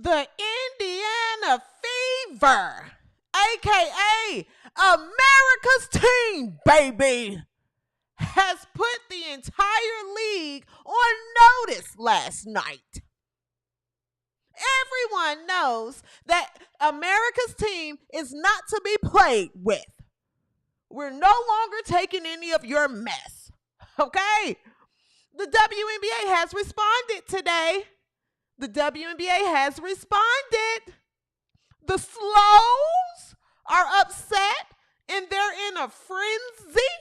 the Indiana Fever, aka America's team, baby, has put the entire league on notice last night. Everyone knows that America's team is not to be played with. We're no longer taking any of your mess, okay? The WNBA has responded today. The WNBA has responded. The Slows are upset and they're in a frenzy.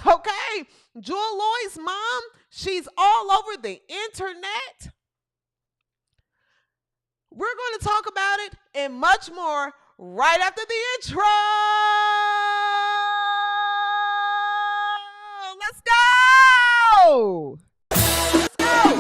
Okay, Jewel Lloyd's mom, she's all over the internet. We're going to talk about it and much more right after the intro. Let's go. Let's go.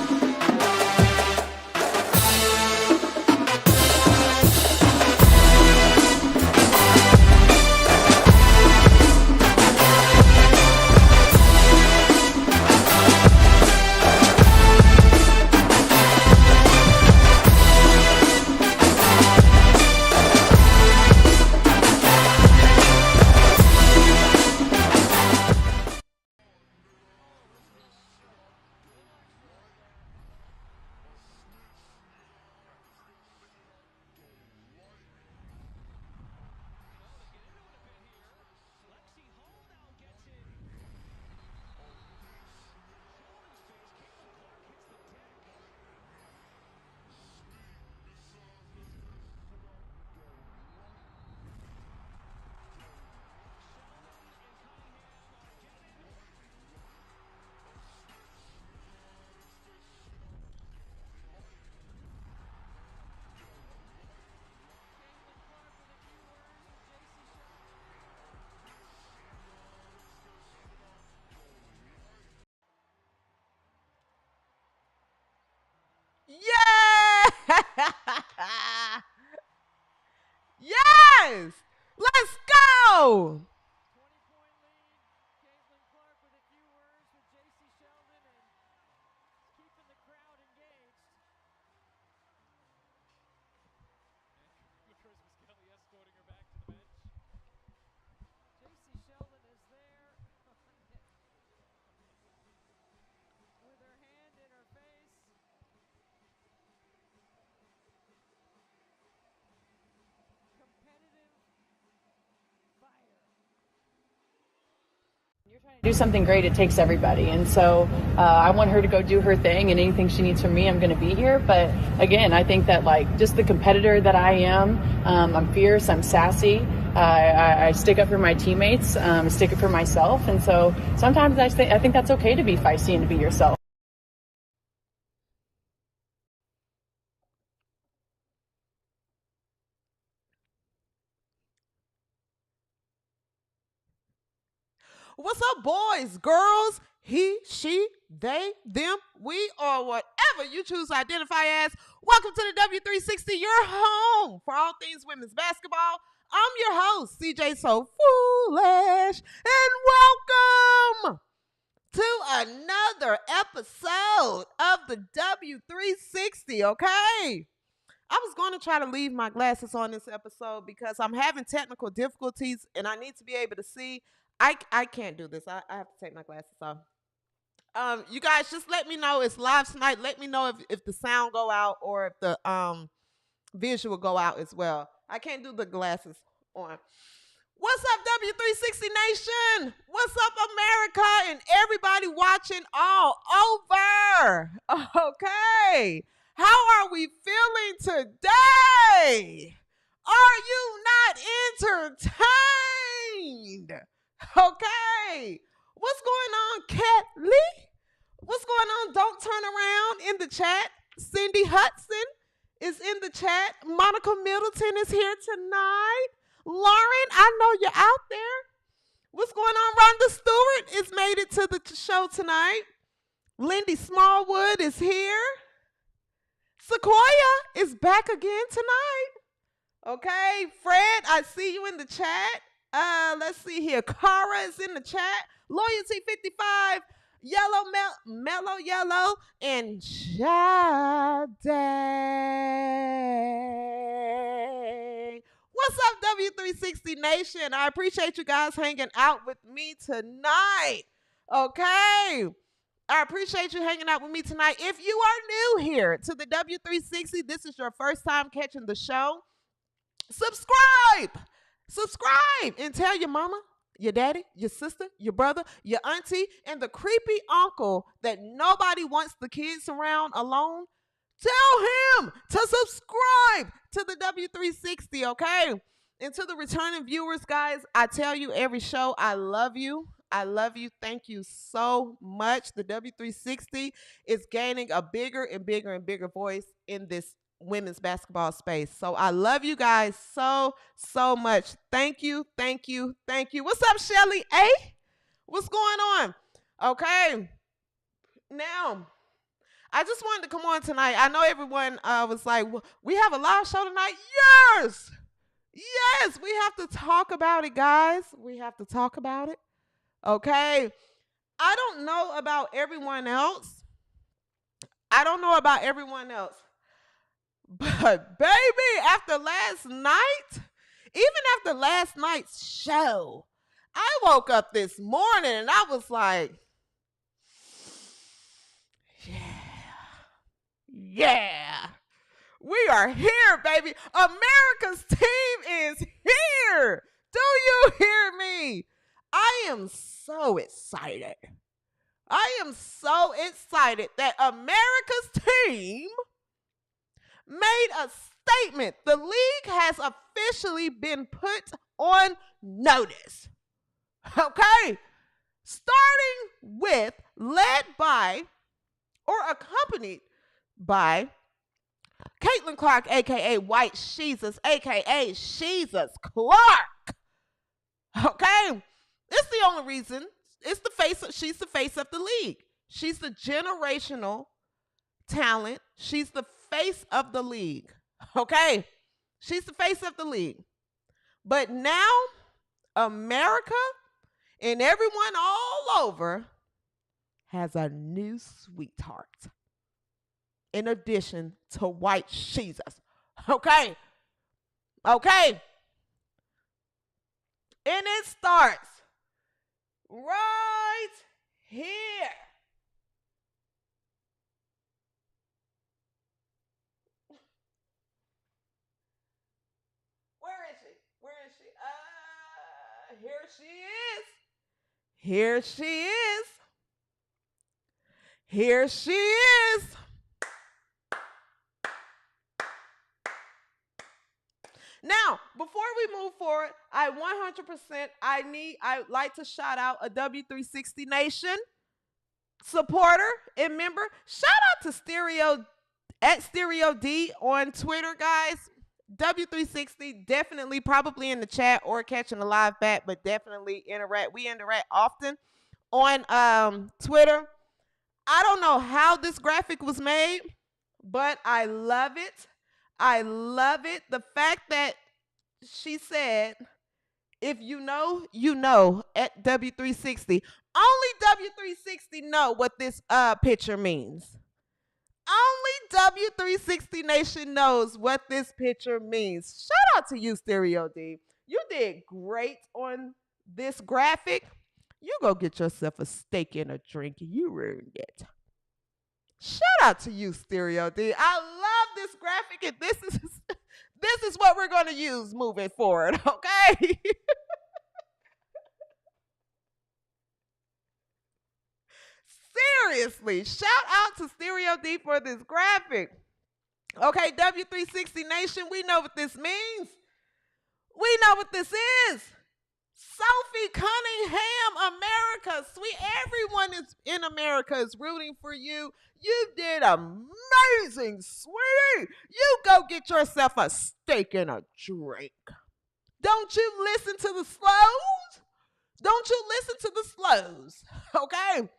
Yeah! Yes! Let's go! Do something great, it takes everybody, and so I want her to go do her thing, and anything she needs from me, I'm going to be here. But again, I think that, like, just the competitor that I am, I'm fierce, I'm sassy, I stick up for my teammates, stick up for myself, and so sometimes I think that's okay to be feisty and to be yourself. What's up, boys, girls, he, she, they, them, we, or whatever you choose to identify as? Welcome to the W360, your home for all things women's basketball. I'm your host, CJSoFoolish, and welcome to another episode of the W360, okay? I was going to try to leave my glasses on this episode because I'm having technical difficulties and I need to be able to see. I can't do this. I have to take my glasses off. You guys just let me know. It's live tonight. Let me know if the sound go out or if the visual go out as well. I can't do the glasses on. What's up, W360 Nation? What's up, America and everybody watching all over? Okay. How are we feeling today? Are you not entertained? Okay. What's going on, Cat Lee? What's going on? Don't turn around in the chat. Cindy Hudson is in the chat. Monica Middleton is here tonight. Lauren, I know you're out there. What's going on? Rhonda Stewart has made it to the show tonight. Lindy Smallwood is here. Sequoia is back again tonight. Okay, Fred, I see you in the chat. Let's see here. Cara is in the chat. Loyalty 55, Yellow Mellow Yellow, and Jade. What's up, W360 Nation? I appreciate you guys hanging out with me tonight. Okay. I appreciate you hanging out with me tonight. If you are new here to the W360, this is your first time catching the show, subscribe and tell your mama, your daddy, your sister, your brother, your auntie, and the creepy uncle that nobody wants the kids around alone. Tell him to subscribe to the W360, okay? And to the returning viewers, guys, I tell you every show, I love you. I love you. Thank you so much. The W360 is gaining a bigger and bigger and bigger voice in this women's basketball space. So I love you guys so much. Thank you. What's up, Shelly A? What's going on? Okay. Now, I just wanted to come on tonight. I know everyone was like, we have a live show tonight. Yes, we have to talk about it, guys. We have to talk about it. Okay. I don't know about everyone else. But baby, after last night's show, I woke up this morning and I was like, yeah, we are here, baby. America's team is here. Do you hear me? I am so excited. That America's team made a statement. The league has officially been put on notice. Okay? Starting with, led by, or accompanied by Caitlin Clark, a.k.a. White Jesus, a.k.a. Jesus Clark. Okay? It's the only reason. She's the face of the league. She's the generational talent. She's the face of the league. Okay? She's the face of the league. But now, America and everyone all over has a new sweetheart. In addition to White Jesus. Okay? And it starts right here. Where is she? Here she is. Now, before we move forward, I'd like to shout out a W360 Nation supporter and member. Shout out to Stereo D on Twitter, guys. W360, definitely probably in the chat or catching a live back, but definitely interact. We interact often on Twitter. I don't know how this graphic was made, but I love it. The fact that she said, if you know, you know, at W360. Only W360 know what this picture means. Only W360 Nation knows what this picture means. Shout out to you, Stereo D. You did great on this graphic. You go get yourself a steak and a drink. You ruined it. Shout out to you, Stereo D. I love this graphic, and this is what we're going to use moving forward, okay? Seriously, shout out to Stereo D for this graphic. Okay, W360 Nation, we know what this means. We know what this is. Sophie Cunningham, America. Sweet, everyone is in America is rooting for you. You did amazing, sweetie. You go get yourself a steak and a drink. Don't you listen to the slows. Okay?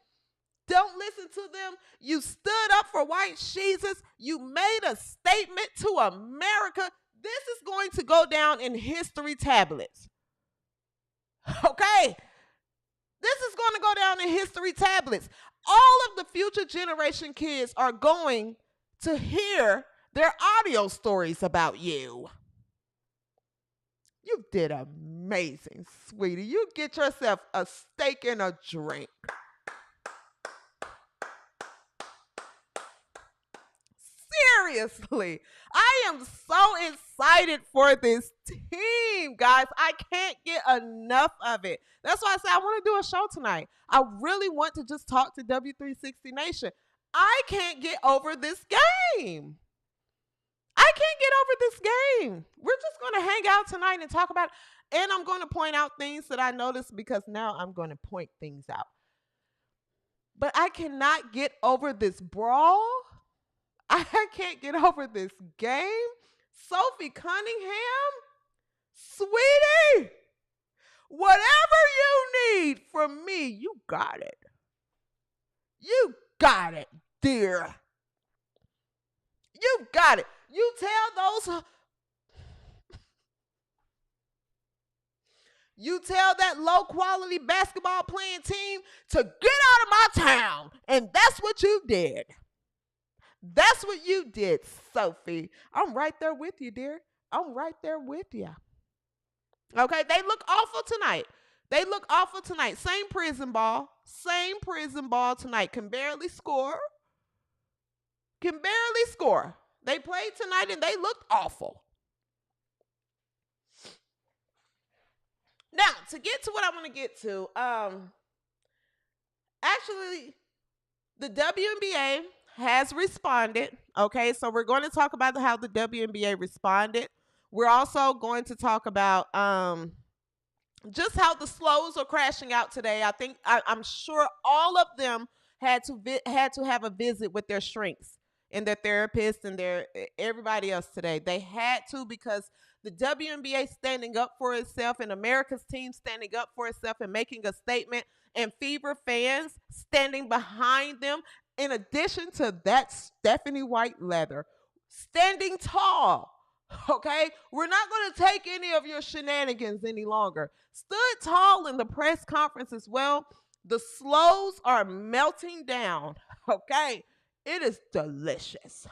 Don't listen to them. You stood up for White Jesus. You made a statement to America. This is going to go down in history tablets. Okay? This is going to go down in history tablets. All of the future generation kids are going to hear their audio stories about you. You did amazing, sweetie. You get yourself a steak and a drink. Seriously, I am so excited for this team, guys. I can't get enough of it. That's why I said I want to do a show tonight. I really want to just talk to W360 Nation. I can't get over this game. I can't get over this game. We're just going to hang out tonight and talk about it. And I'm going to point out things that I noticed because now I'm going to point things out. But I cannot get over this brawl. I can't get over this game. Sophie Cunningham, sweetie, whatever you need from me, you got it. You got it, dear. You got it. You tell that low quality basketball playing team to get out of my town. And that's what you did. That's what you did, Sophie. I'm right there with you, dear. I'm right there with you. Okay, they look awful tonight. They look awful tonight. Same prison ball. Same prison ball tonight. Can barely score. Can barely score. They played tonight and they looked awful. Now, to get to what I want to get to, actually, the WNBA has responded. Okay, so we're going to talk about how the WNBA responded. We're also going to talk about just how the slows are crashing out today. I'm sure all of them had to have a visit with their shrinks and their therapists and everybody else today. They had to, because the WNBA standing up for itself and America's team standing up for itself and making a statement, and Fever fans standing behind them. In addition to that, Stephanie White Leather standing tall. Okay, we're not going to take any of your shenanigans any longer. Stood tall in the press conference as well. The slows are melting down. Okay, it is delicious.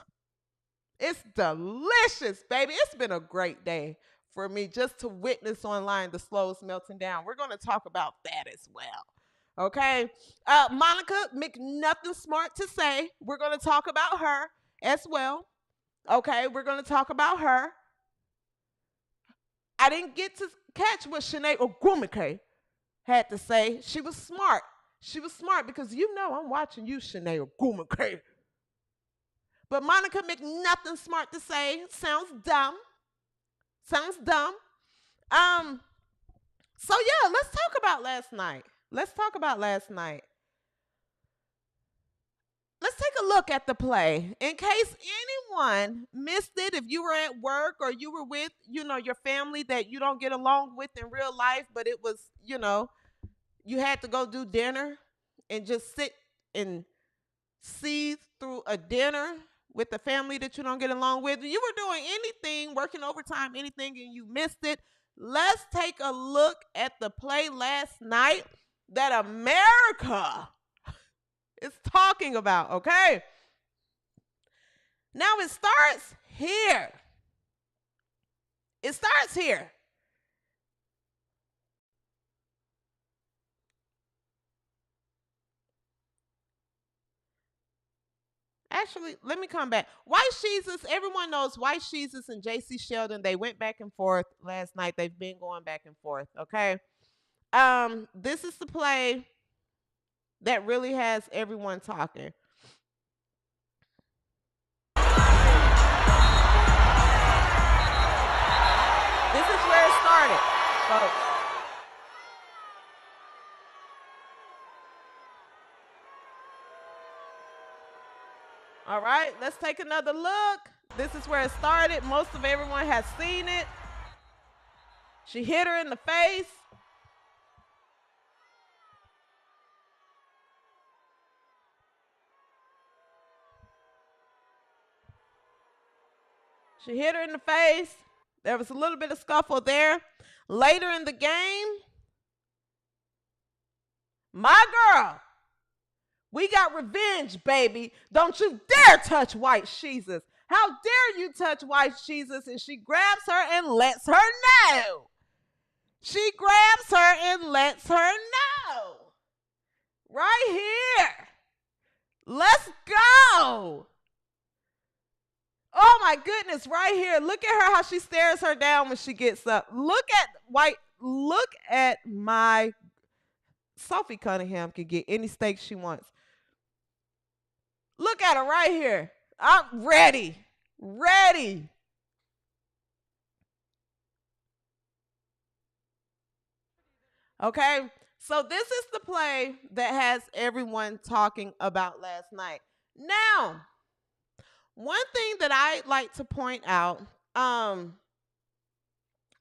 It's delicious, baby. It's been a great day for me just to witness online the slows melting down. We're going to talk about that as well. Okay. Monica McNutt smart to say. We're going to talk about her as well. Okay. We're going to talk about her. I didn't get to catch what Sinead Ogwumike had to say. She was smart. She was smart because you know I'm watching you, Sinead Ogwumike. But Monica McNutt smart to say. Sounds dumb. Sounds dumb. So yeah, let's talk about last night. Let's talk about last night. Let's take a look at the play. In case anyone missed it, if you were at work or you were with, your family that you don't get along with in real life, but it was, you had to go do dinner and just sit and see through a dinner with the family that you don't get along with. You were doing anything, working overtime, anything, and you missed it. Let's take a look at the play last night that America is talking about, okay? Now it starts here. It starts here. Actually, let me come back. White Jesus, everyone knows White Jesus and JC Sheldon, they went back and forth last night. They've been going back and forth, okay? This is the play that really has everyone talking. This is where it started, folks. All right, let's take another look. This is where it started. Most of everyone has seen it. She hit her in the face. She hit her in the face. There was a little bit of scuffle there. Later in the game, my girl, we got revenge, baby. Don't you dare touch White Jesus. How dare you touch White Jesus? And she grabs her and lets her know. She grabs her and lets her know. Right here. Let's go. Oh my goodness, right here. Look at her, how she stares her down when she gets up. Look at my Sophie Cunningham can get any steak she wants. Look at her right here. I'm ready. Ready. Okay, so this is the play that has everyone talking about last night. Now, one thing that I like to point out,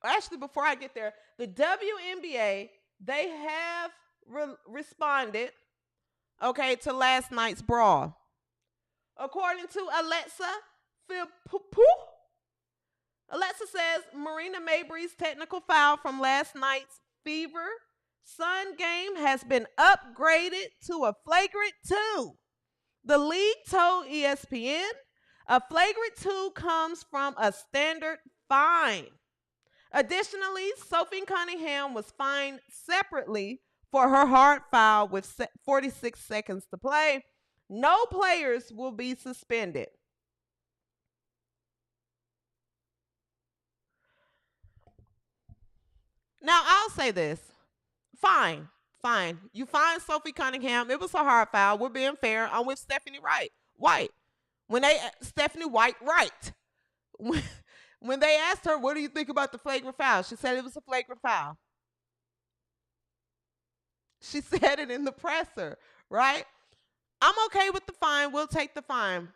actually before I get there, the WNBA, they have responded, okay, to last night's brawl. According to Alyssa says Marina Mabrey's technical foul from last night's Fever Sun game has been upgraded to a flagrant 2. The league told ESPN a flagrant 2 comes from a standard fine. Additionally, Sophie Cunningham was fined separately for her hard foul with 46 seconds to play. No players will be suspended. Now, I'll say this. Fine. You find Sophie Cunningham. It was a hard foul. We're being fair. I'm with Stephanie White. Stephanie White. When they asked her, what do you think about the flagrant foul? She said it was a flagrant foul. She said it in the presser, right? I'm okay with the fine. We'll take the fine.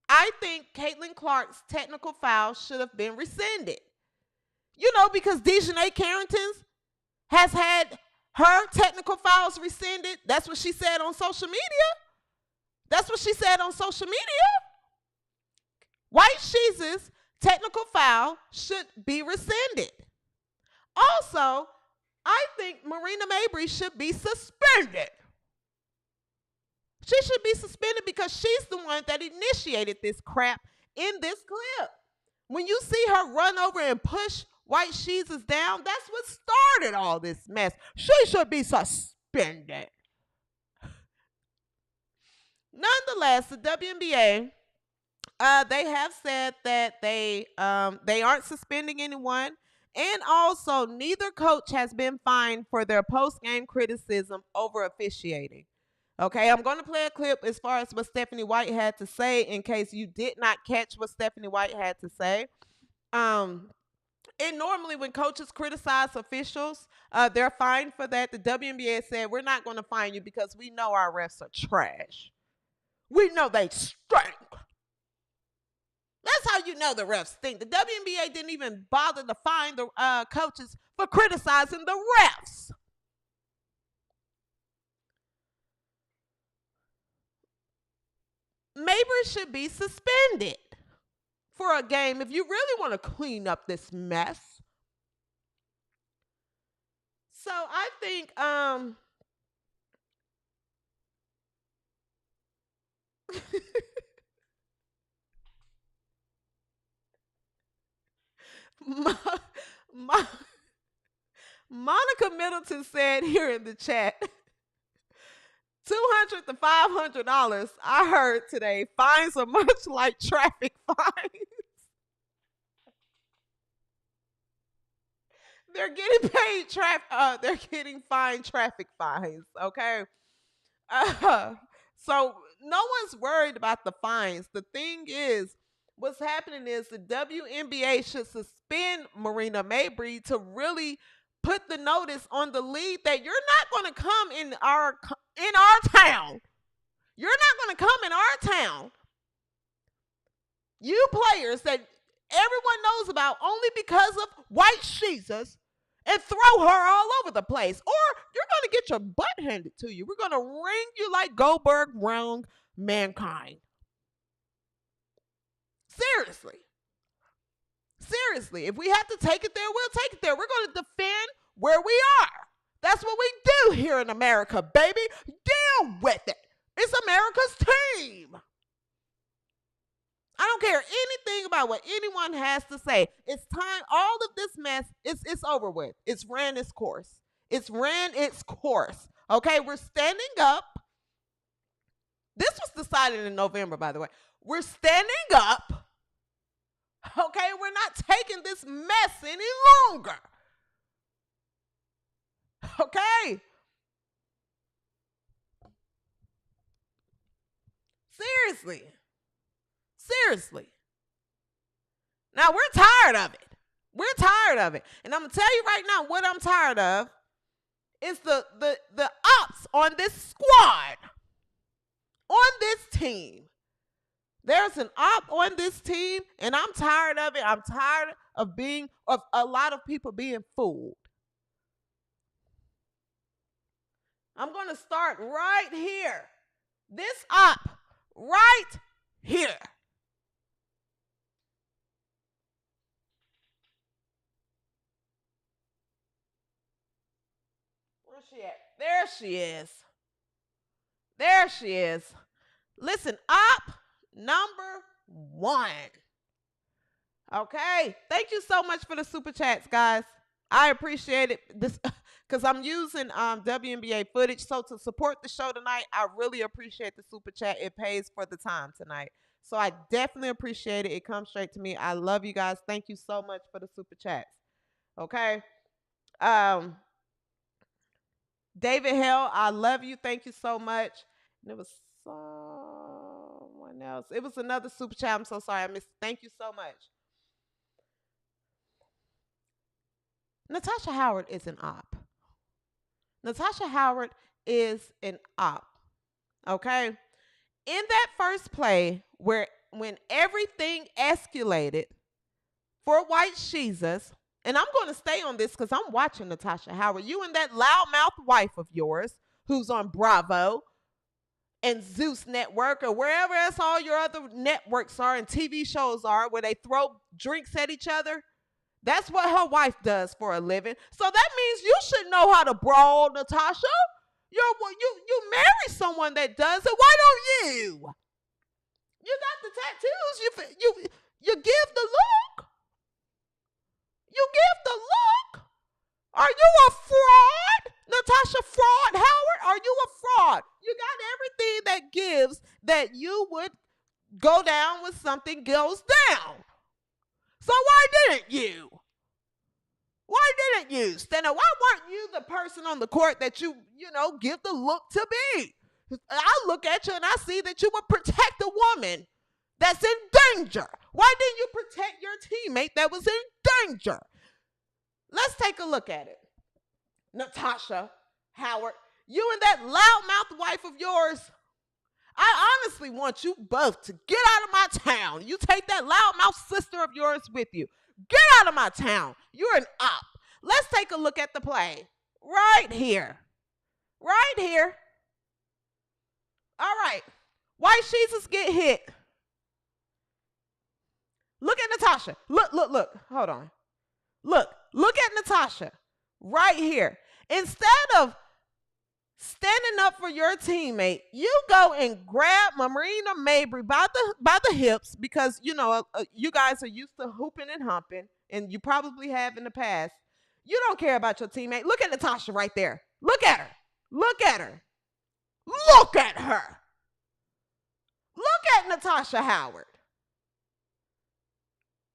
I think Caitlin Clark's technical foul should have been rescinded. You know, because Dejanay Carrington's has had her technical fouls rescinded. That's what she said on social media. White Sheez's technical foul should be rescinded. Also, I think Marina Mabrey should be suspended. She should be suspended because she's the one that initiated this crap in this clip. When you see her run over and push White Sheez's down, that's what started all this mess. She should be suspended. Nonetheless, the WNBA, they have said that they aren't suspending anyone, and also neither coach has been fined for their post-game criticism over officiating. Okay, I'm going to play a clip as far as what Stephanie White had to say in case you did not catch what Stephanie White had to say. And normally when coaches criticize officials, they're fined for that. The WNBA said, we're not going to fine you because we know our refs are trash. We know they stink. That's how you know the refs stink. The WNBA didn't even bother to fine the coaches for criticizing the refs. Mabrey should be suspended for a game if you really want to clean up this mess. So I think Monica Middleton said here in the chat, $200 to $500 I heard today. Fines are much like traffic fines. They're getting paid they're getting fined traffic fines, okay? So no one's worried about the fines. The thing is, what's happening is the WNBA should suspend Marina Mabrey to really put the notice on the league that you're not going to come in our town. You're not going to come in our town. You players that everyone knows about only because of White Sheez's and throw her all over the place. Or you're going to get your butt handed to you. We're going to ring you like Goldberg wrung Mankind. Seriously, if we have to take it there, we'll take it there. We're going to defend where we are. That's what we do here in America, baby. Deal with it. It's America's team. I don't care anything about what anyone has to say. It's time. All of this mess, it's over with. It's ran its course. It's ran its course. Okay, we're standing up. This was decided in November, by the way. We're standing up. Okay, we're not taking this mess any longer. Okay. Seriously. Now, we're tired of it. We're tired of it. And I'm going to tell you right now what I'm tired of is the ops on this squad, on this team. There's an op on this team, and I'm tired of it. I'm tired of a lot of people being fooled. I'm going to start right here. This op right here. Where's she at? There she is. There she is. Listen, op number 1. Okay. Thank you so much for the super chats, guys. I appreciate it. This because I'm using WNBA footage. So to support the show tonight, I really appreciate the super chat. It pays for the time tonight. So I definitely appreciate it. It comes straight to me. I love you guys. Thank you so much for the super chats. Okay. David Hell, I love you. Thank you so much. And it was someone else. It was another super chat. I'm so sorry I missed. Thank you so much. Natasha Howard is an op. Natasha Howard is an op. Okay? In that first play when everything escalated for White Jesus, and I'm going to stay on this because I'm watching Natasha Howard. You and that loudmouth wife of yours who's on Bravo and Zeus Network or wherever else all your other networks are and TV shows are where they throw drinks at each other. That's what her wife does for a living. So that means you should know how to brawl, Natasha. You marry someone that does it. Why don't you? You got the tattoos. You give the look. You give the look. Are you a fraud? Natasha Fraud Howard? Are you a fraud? You got everything that gives that you would go down when something goes down. So why didn't you? Why didn't you? Why weren't you the person on the court that you give the look to be? I look at you and I see that you would protect a woman that's in danger. Why didn't you protect your teammate that was in danger? Let's take a look at it. Natasha Howard, you and that loudmouth wife of yours, I honestly want you both to get out of my town. You take that loudmouth sister of yours with you. Get out of my town. You're an op. Let's take a look at the play. Right here. Right here. All right. White Jesus get hit. Look at Natasha. Look. Hold on. Look at Natasha. Right here. Instead of standing up for your teammate, you go and grab Marina Mabry by the hips because, you guys are used to hooping and humping, and you probably have in the past. You don't care about your teammate. Look at Natasha right there. Look at her. Look at her. Look at her. Look at Natasha Howard.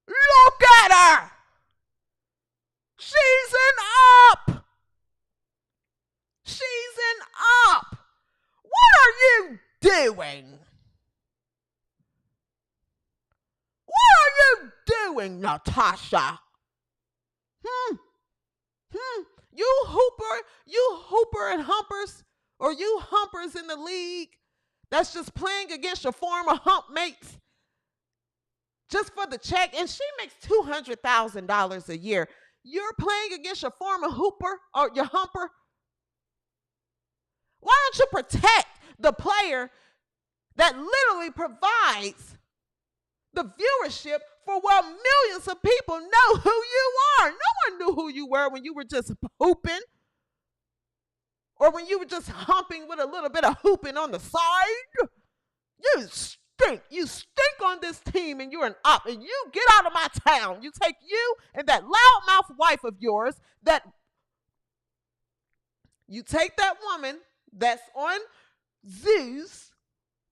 Look at her. She's an op. She's an op. What are you doing? What are you doing, Natasha? You hooper and humpers, or you humpers in the league that's just playing against your former hump mates just for the check, and she makes $200,000 a year. You're playing against your former hooper or your humper. Why don't you protect the player that literally provides the viewership for where millions of people know who you are? No one knew who you were when you were just hooping or when you were just humping with a little bit of hooping on the side. You stink. You stink on this team, and you're an op, and you get out of my town. You take you and that loudmouth wife of yours, you take that woman that's on Zeus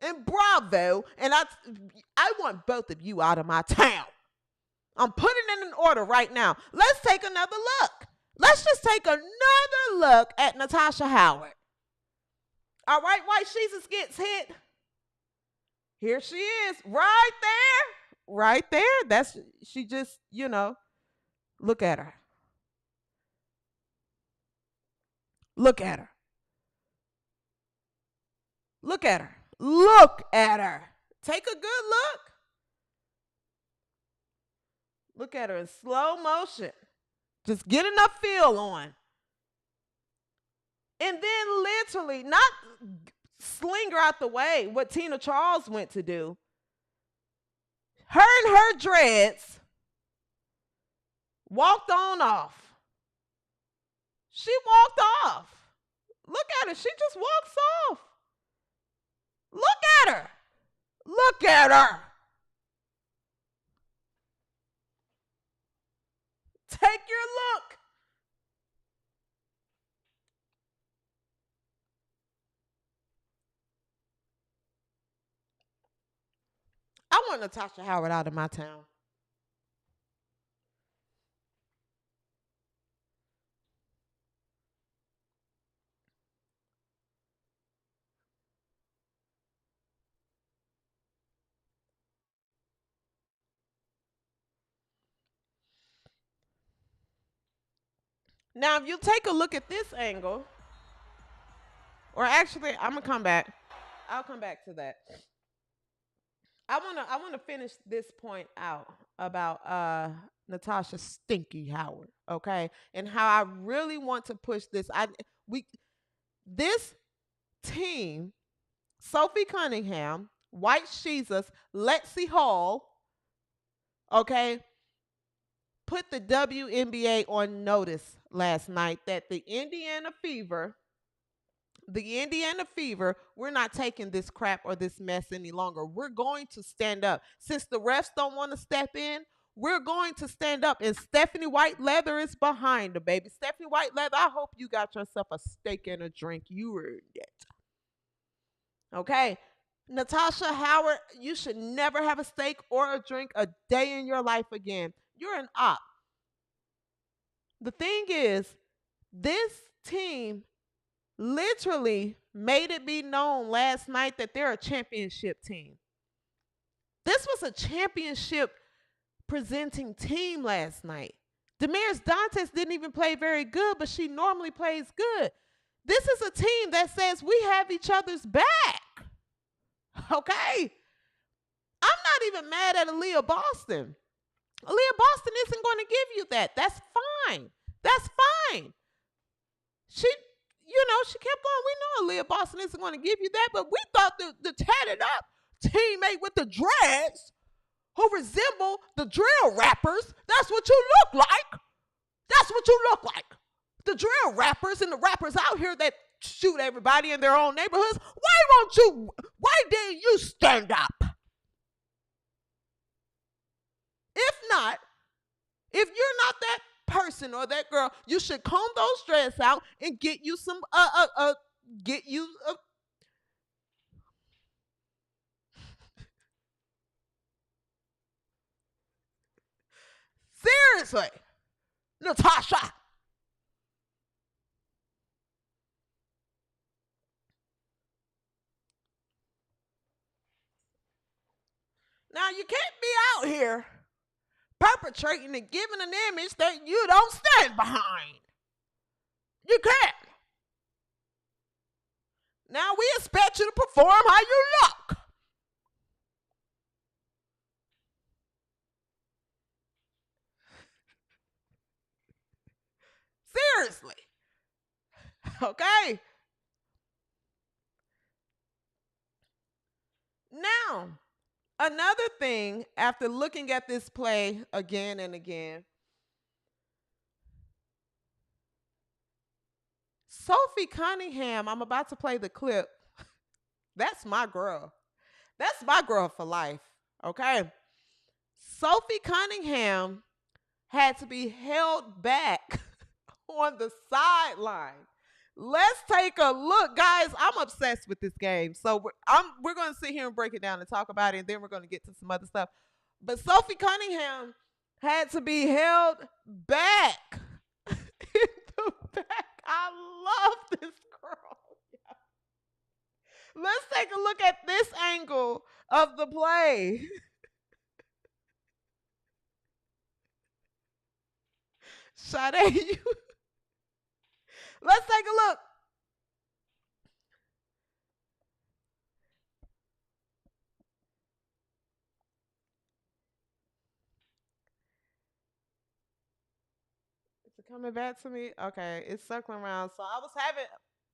and Bravo, and I want both of you out of my town. I'm putting it in order right now. Let's take another look. Let's just take another look at Natasha Howard. All right, White Jesus gets hit. Here she is, right there. Right there. She just, look at her. Look at her. Look at her. Look at her. Take a good look. Look at her in slow motion. Just get enough feel on. And then literally, not sling her out the way, what Tina Charles went to do. Her and her dreads walked on off. She walked off. Look at her. She just walks off. Look at her. Look at her. Take your look. I want Natasha Howard out of my town. Now, if you take a look at this angle, or actually, I'm gonna come back. I'll come back to that. I wanna finish this point out about Natasha Stinky Howard, okay, and how I really want to push this. This team, Sophie Cunningham, White Jesus, Lexi Hall, okay, put the WNBA on notice last night that the Indiana Fever, we're not taking this crap or this mess any longer. We're going to stand up. Since the refs don't want to step in, we're going to stand up. And Stephanie White Leather is behind her, baby. Stephanie White Leather, I hope you got yourself a steak and a drink. You earned it. Okay? Natasha Howard, you should never have a steak or a drink a day in your life again. You're an op. The thing is, this team literally made it be known last night that they're a championship team. This was a championship presenting team last night. Damaris Dantes didn't even play very good, but she normally plays good. This is a team that says we have each other's back. Okay? I'm not even mad at Aaliyah Boston. Aaliyah Boston isn't going to give you that. That's fine. That's fine. She kept going. We know Aaliyah Boston isn't going to give you that, but we thought the tatted up teammate with the dreads who resemble the drill rappers, that's what you look like. That's what you look like. The drill rappers and the rappers out here that shoot everybody in their own neighborhoods. Why didn't you stand up? If you're not that person or that girl, you should comb those dreads out and get you some seriously, Natasha. Now you can't be out here perpetrating and giving an image that you don't stand behind. You can't. Now we expect you to perform how you look. Seriously. Okay? Now, another thing, after looking at this play again and again, Sophie Cunningham, I'm about to play the clip. That's my girl. That's my girl for life. Okay. Sophie Cunningham had to be held back on the sideline. Let's take a look, guys. I'm obsessed with this game, so we're going to sit here and break it down and talk about it, and then we're going to get to some other stuff. But Sophie Cunningham had to be held back in the back. I love this girl. Let's take a look at this angle of the play. Sade, you. Let's take a look. Is it coming back to me? Okay, it's circling around. So I was having,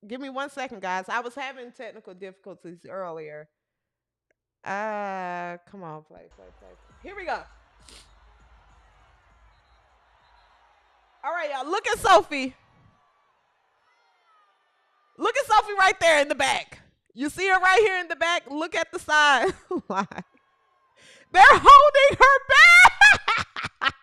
give me 1 second, guys. I was having technical difficulties earlier. Come on, play. Here we go. All right, y'all, look at Sophie. Look at Sophie right there in the back. You see her right here in the back? Look at the sideline. They're holding her back.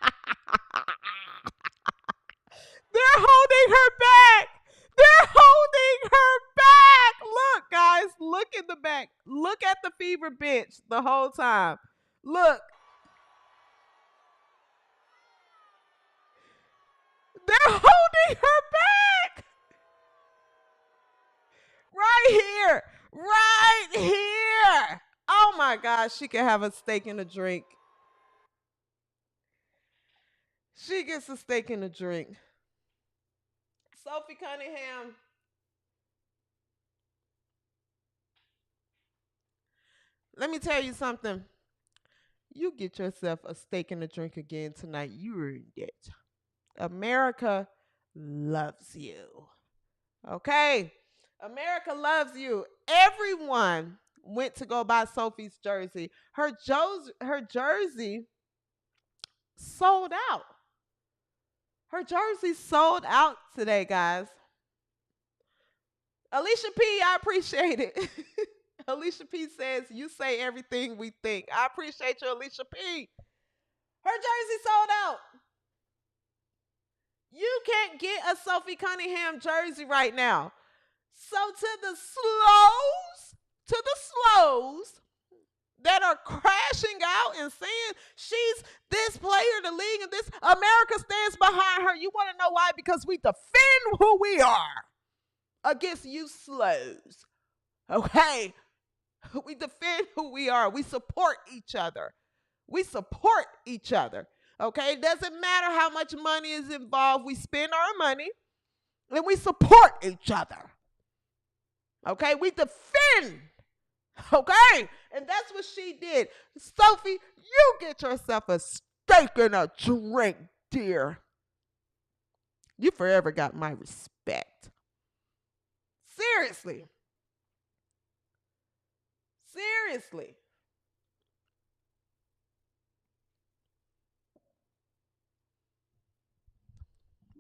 They're holding her back. They're holding her back. Look, guys, look in the back. Look at the fever bench the whole time. Look. They're holding her back. Right here. Right here. Oh my gosh, she can have a steak and a drink. She gets a steak and a drink. Sophie Cunningham. Let me tell you something. You get yourself a steak and a drink again tonight. You earned it. America loves you. Okay? America loves you. Everyone went to go buy Sophie's jersey. Her jersey sold out. Her jersey sold out today, guys. Alicia P., I appreciate it. Alicia P. says, you say everything we think. I appreciate you, Alicia P. Her jersey sold out. You can't get a Sophie Cunningham jersey right now. So to the slows that are crashing out and saying she's this player in the league and this, America stands behind her. You want to know why? Because we defend who we are against you slows. Okay? We defend who we are. We support each other. We support each other. Okay? It doesn't matter how much money is involved. We spend our money and we support each other. Okay? We defend. Okay? And that's what she did. Sophie, you get yourself a steak and a drink, dear. You forever got my respect. Seriously. Seriously.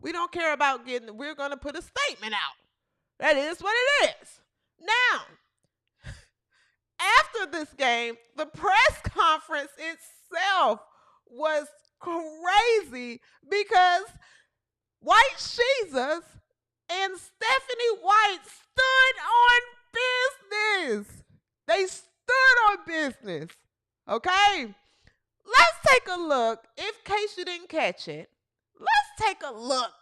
We don't care about getting, we're going to put a statement out. That is what it is. Now, after this game, the press conference itself was crazy because White Jesus and Stephanie White stood on business. They stood on business. Okay? Let's take a look, in case you didn't catch it. Let's take a look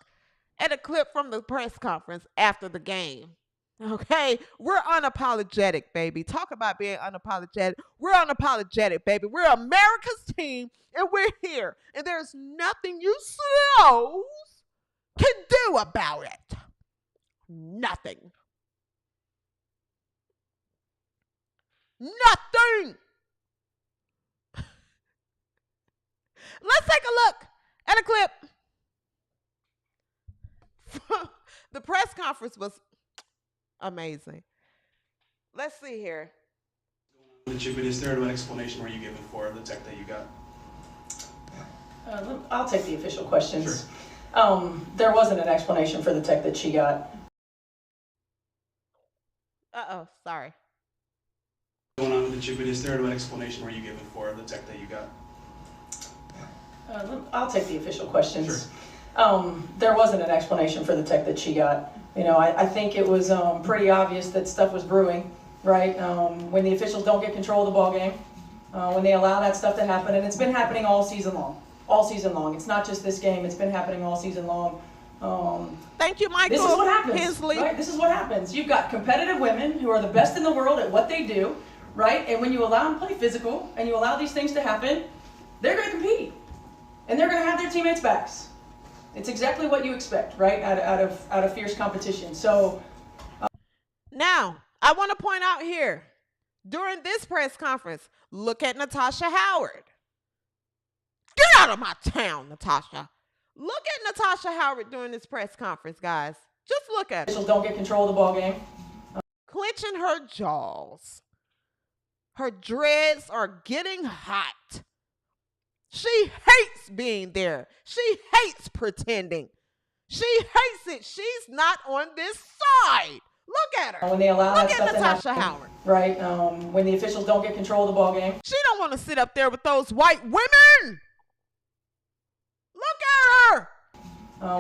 at a clip from the press conference after the game. Okay? We're unapologetic, baby. Talk about being unapologetic. We're unapologetic, baby. We're America's team, and we're here. And there's nothing you slows can do about it. Nothing. Nothing. Let's take a look at a clip. The press conference was amazing. Let's see here. Is there an explanation were you given for the tech that you got? I'll take the official questions. Sure. There wasn't an explanation for the tech that she got. Uh-oh, sorry. What's going on with the the chip, but is there an explanation were you given for the tech that you got? I'll take the official questions. Sure. There wasn't an explanation for the tech that she got. You know, I think it was pretty obvious that stuff was brewing, right? When the officials don't get control of the ball game, when they allow that stuff to happen, and it's been happening all season long. All season long. It's not just this game. It's been happening all season long. Thank you, Michael. This is what happens, Hensley. right? This is what happens. You've got competitive women who are the best in the world at what they do, right? And when you allow them to play physical and you allow these things to happen, they're going to compete. And they're going to have their teammates' backs. It's exactly what you expect, right? Out of fierce competition. So now, I want to point out here, during this press conference, look at Natasha Howard. Get out of my town, Natasha. Look at Natasha Howard during this press conference, guys. Just look at her. Officials don't get control of the ball game. Clenching her jaws. Her dreads are getting hot. She hates being there. She hates pretending. She hates it. She's not on this side. Look at her. When they allow Look that stuff at Natasha to happen, Howard. right? When the officials don't get control of the ball game. She don't want to sit up there with those white women. Look at her.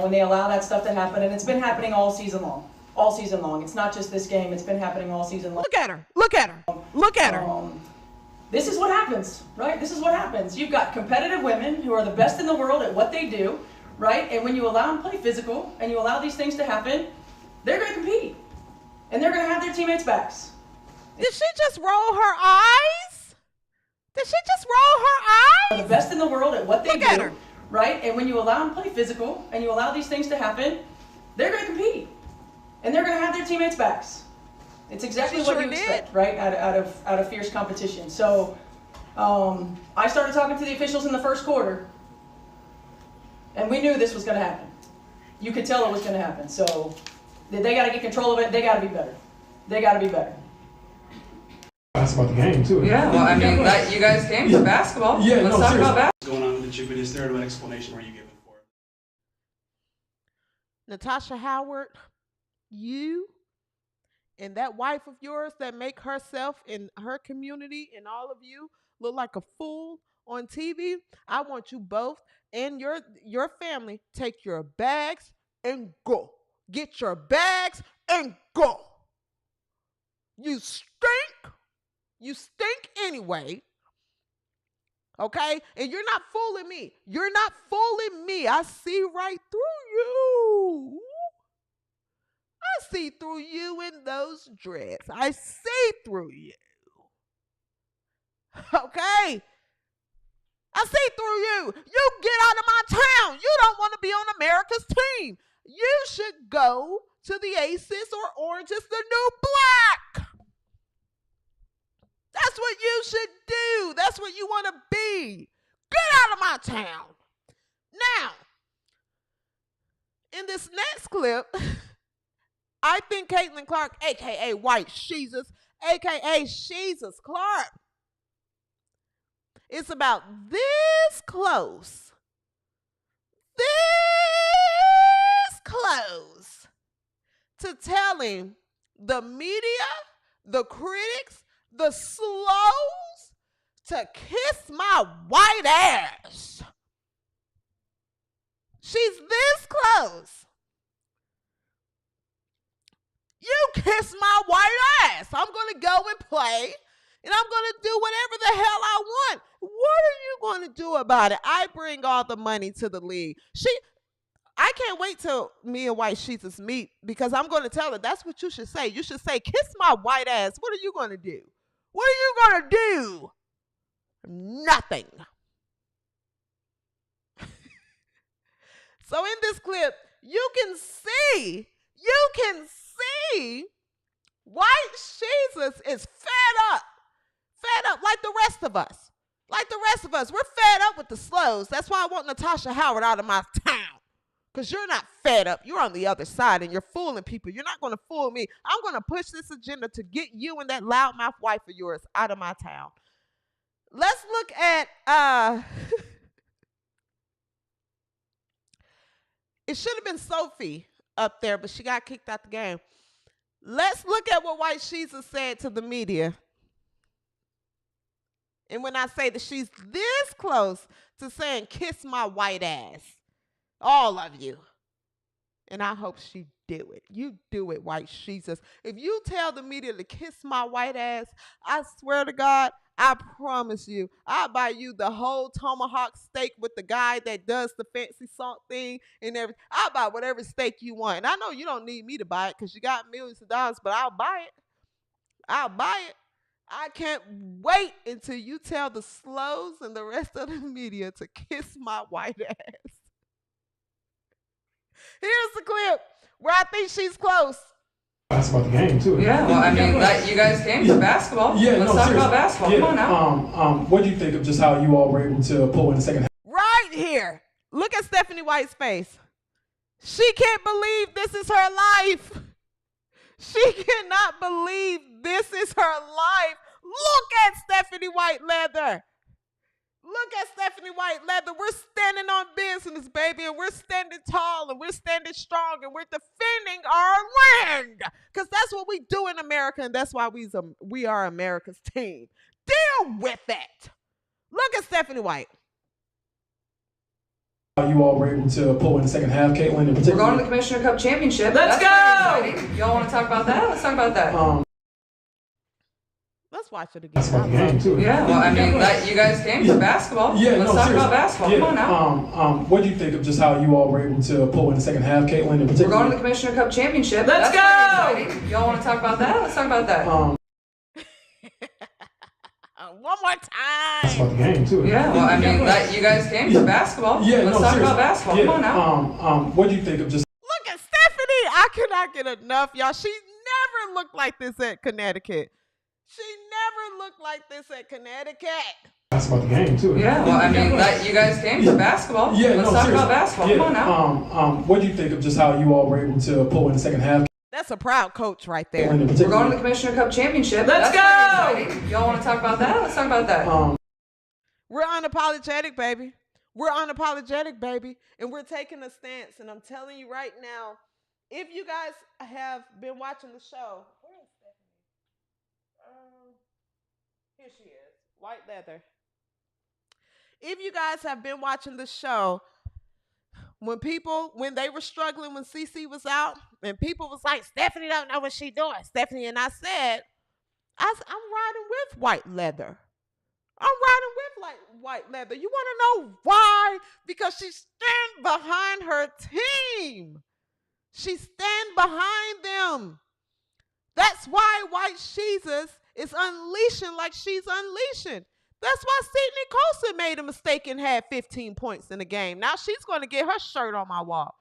When they allow that stuff to happen, and it's been happening all season long. All season long. It's not just this game. It's been happening all season long. Look at her. Look at her. Look at her. This is what happens, right? This is what happens. You've got competitive women who are the best in the world at what they do, right? And when you allow them to play physical and you allow these things to happen, they're going to compete. And they're going to have their teammates' backs. Did she just roll her eyes? Did she just roll her eyes? The best in the world at what they Look at do, her. right? And when you allow them to play physical and you allow these things to happen, they're going to compete. And they're going to have their teammates' backs. It's exactly what you expect, right? Out of fierce competition. So I started talking to the officials in the first quarter, and we knew this was going to happen. You could tell it was going to happen. So they got to get control of it. They got to be better. They got to be better. That's about the game too. Yeah, well, I mean, that you guys came for basketball. Yeah, Let's no, talk about that. What's going on with the chip, but is there an explanation were you given for it? Natasha Howard, you and that wife of yours that make herself and her community and all of you look like a fool on TV, I want you both and your family take your bags and go. Get your bags and go. You stink. You stink anyway. Okay? And you're not fooling me. You're not fooling me. I see right through you. I see through you in those dreads. I see through you. Okay? I see through you. You get out of my town. You don't want to be on America's team. You should go to the Aces or Orange is the New Black. That's what you should do. That's what you want to be. Get out of my town. Now, in this next clip, I think Caitlin Clark, a.k.a. White Jesus, a.k.a. Jesus Clark, is about this close to telling the media, the critics, the slows to kiss my white ass. She's this close. You kiss my white ass. I'm going to go and play, and I'm going to do whatever the hell I want. What are you going to do about it? I bring all the money to the league. I can't wait till me and White Jesus meet, because I'm going to tell her that's what you should say. You should say, kiss my white ass. What are you going to do? What are you going to do? Nothing. So in this clip, you can see White Jesus is fed up like the rest of us. We're fed up with the slows. That's why I want Natasha Howard out of my town. Because you're not fed up. You're on the other side and you're fooling people. You're not going to fool me. I'm going to push this agenda to get you and that loudmouth wife of yours out of my town. Let's look at, it should have been Sophie up there, but she got kicked out the game. Let's look at what White Jesus said to the media. And when I say that she's this close to saying, kiss my white ass, all of you. And I hope she do it. You do it, white Jesus. If you tell the media to kiss my white ass, I swear to God, I promise you, I'll buy you the whole tomahawk steak with the guy that does the fancy salt thing and everything. I'll buy whatever steak you want. And I know you don't need me to buy it because you got millions of dollars, but I'll buy it. I'll buy it. I can't wait until you tell the slows and the rest of the media to kiss my white ass. Here's the clip where I think she's close. That's about the game too. Yeah, well, I mean, you guys came for basketball. Yeah, Let's talk about basketball. Come on now. What do you think of just how you all were able to pull in the second half? Right here. Look at Stephanie White's face. She can't believe this is her life. She cannot believe this is her life. Look at Stephanie White Leather. Look at Stephanie White Leather. We're standing on business, baby, and we're standing tall, and we're standing strong, and we're defending our land. Because that's what we do in America, and that's why we are America's team. Deal with it. Look at Stephanie White. You all were able to pull in the second half, Caitlin, in particular. We're going to the Commissioner Cup Championship. Let's go! Y'all want to talk about that? Let's talk about that. Let's watch it again. That's about the game too. Yeah, well, I mean, you guys came for basketball. Yeah, Let's talk about basketball. Come on now. What do you think of just how you all were able to pull in the second half, Caitlin, in particular? We're going to the Commissioner Cup Championship. Let's go! Y'all want to talk about that? Let's talk about that. One more time. That's about the game too. Yeah, well, I mean, you guys came for basketball. Yeah, Let's talk about basketball. Yeah. Come on now. What do you think of just... Look at Stephanie. I cannot get enough, y'all. She never looked like this at Connecticut. She never looked like this at Connecticut. That's about the game too. Yeah, well, I mean, you guys came for basketball. Yeah, Let's talk about basketball. Yeah. Come on now. What do you think of just how you all were able to pull in the second half? That's a proud coach right there. We're going to the Commissioner Cup Championship. Let's go! Y'all want to talk about that? Let's talk about that. We're unapologetic, baby. We're unapologetic, baby. And we're taking a stance. And I'm telling you right now, if you guys have been watching the show, where is Stephanie? Here she is, White Leather. If you guys have been watching the show, when they were struggling, when CC was out, and people was like, Stephanie don't know what she doing. Stephanie and I said, I'm riding with White Leather. I'm riding with White Leather. You want to know why? Because she stand behind her team. She stand behind them. That's why White Jesus is unleashing like she's unleashing. That's why Sydney Colson made a mistake and had 15 points in the game. Now she's going to get her shirt on my wall.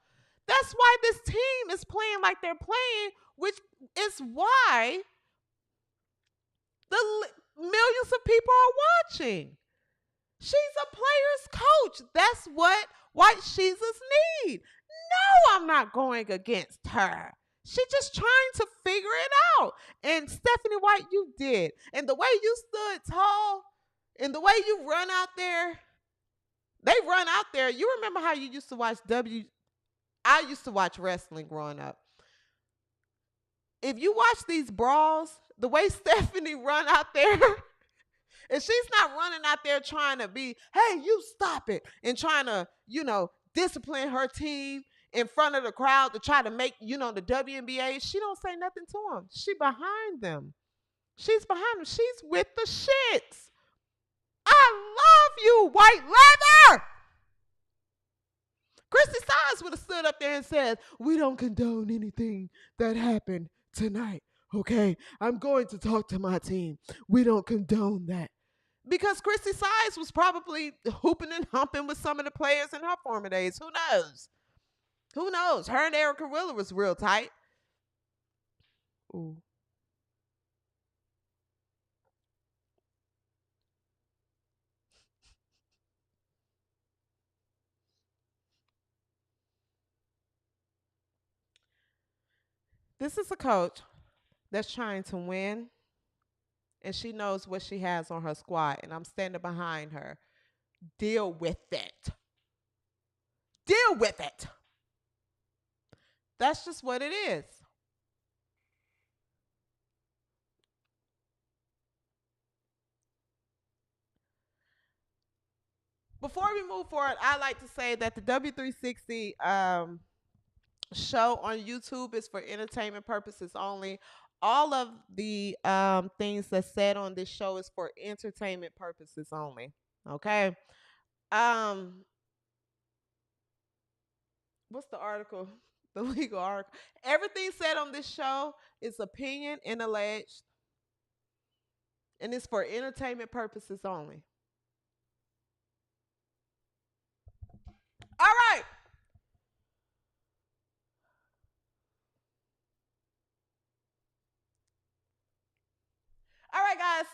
That's why this team is playing like they're playing, which is why the millions of people are watching. She's a player's coach. That's what White Jesus need. No, I'm not going against her. She's just trying to figure it out. And Stephanie White, you did. And the way you stood tall and the way you run out there, they run out there. You remember how you used to watch I used to watch wrestling growing up. If you watch these brawls, the way Stephanie run out there, and she's not running out there trying to be, hey, you stop it, and trying to, discipline her team in front of the crowd to try to make, the WNBA, she don't say nothing to them. She behind them. She's behind them. She's with the shits. I love you, White Leather. Christy Stiles would have stood up there and said, we don't condone anything that happened tonight, okay? I'm going to talk to my team. We don't condone that. Because Christy Stiles was probably hooping and humping with some of the players in her former days. Who knows? Who knows? Her and Erica Wheeler was real tight. Ooh. This is a coach that's trying to win, and she knows what she has on her squad, and I'm standing behind her. Deal with it. Deal with it. That's just what it is. Before we move forward, I like to say that the W360 show on YouTube is for entertainment purposes only. All of the things that's said on this show is for entertainment purposes only. Okay. Um, what's the article? The legal article. Everything said on this show is opinion and alleged, and it's for entertainment purposes only. All right. All right, guys.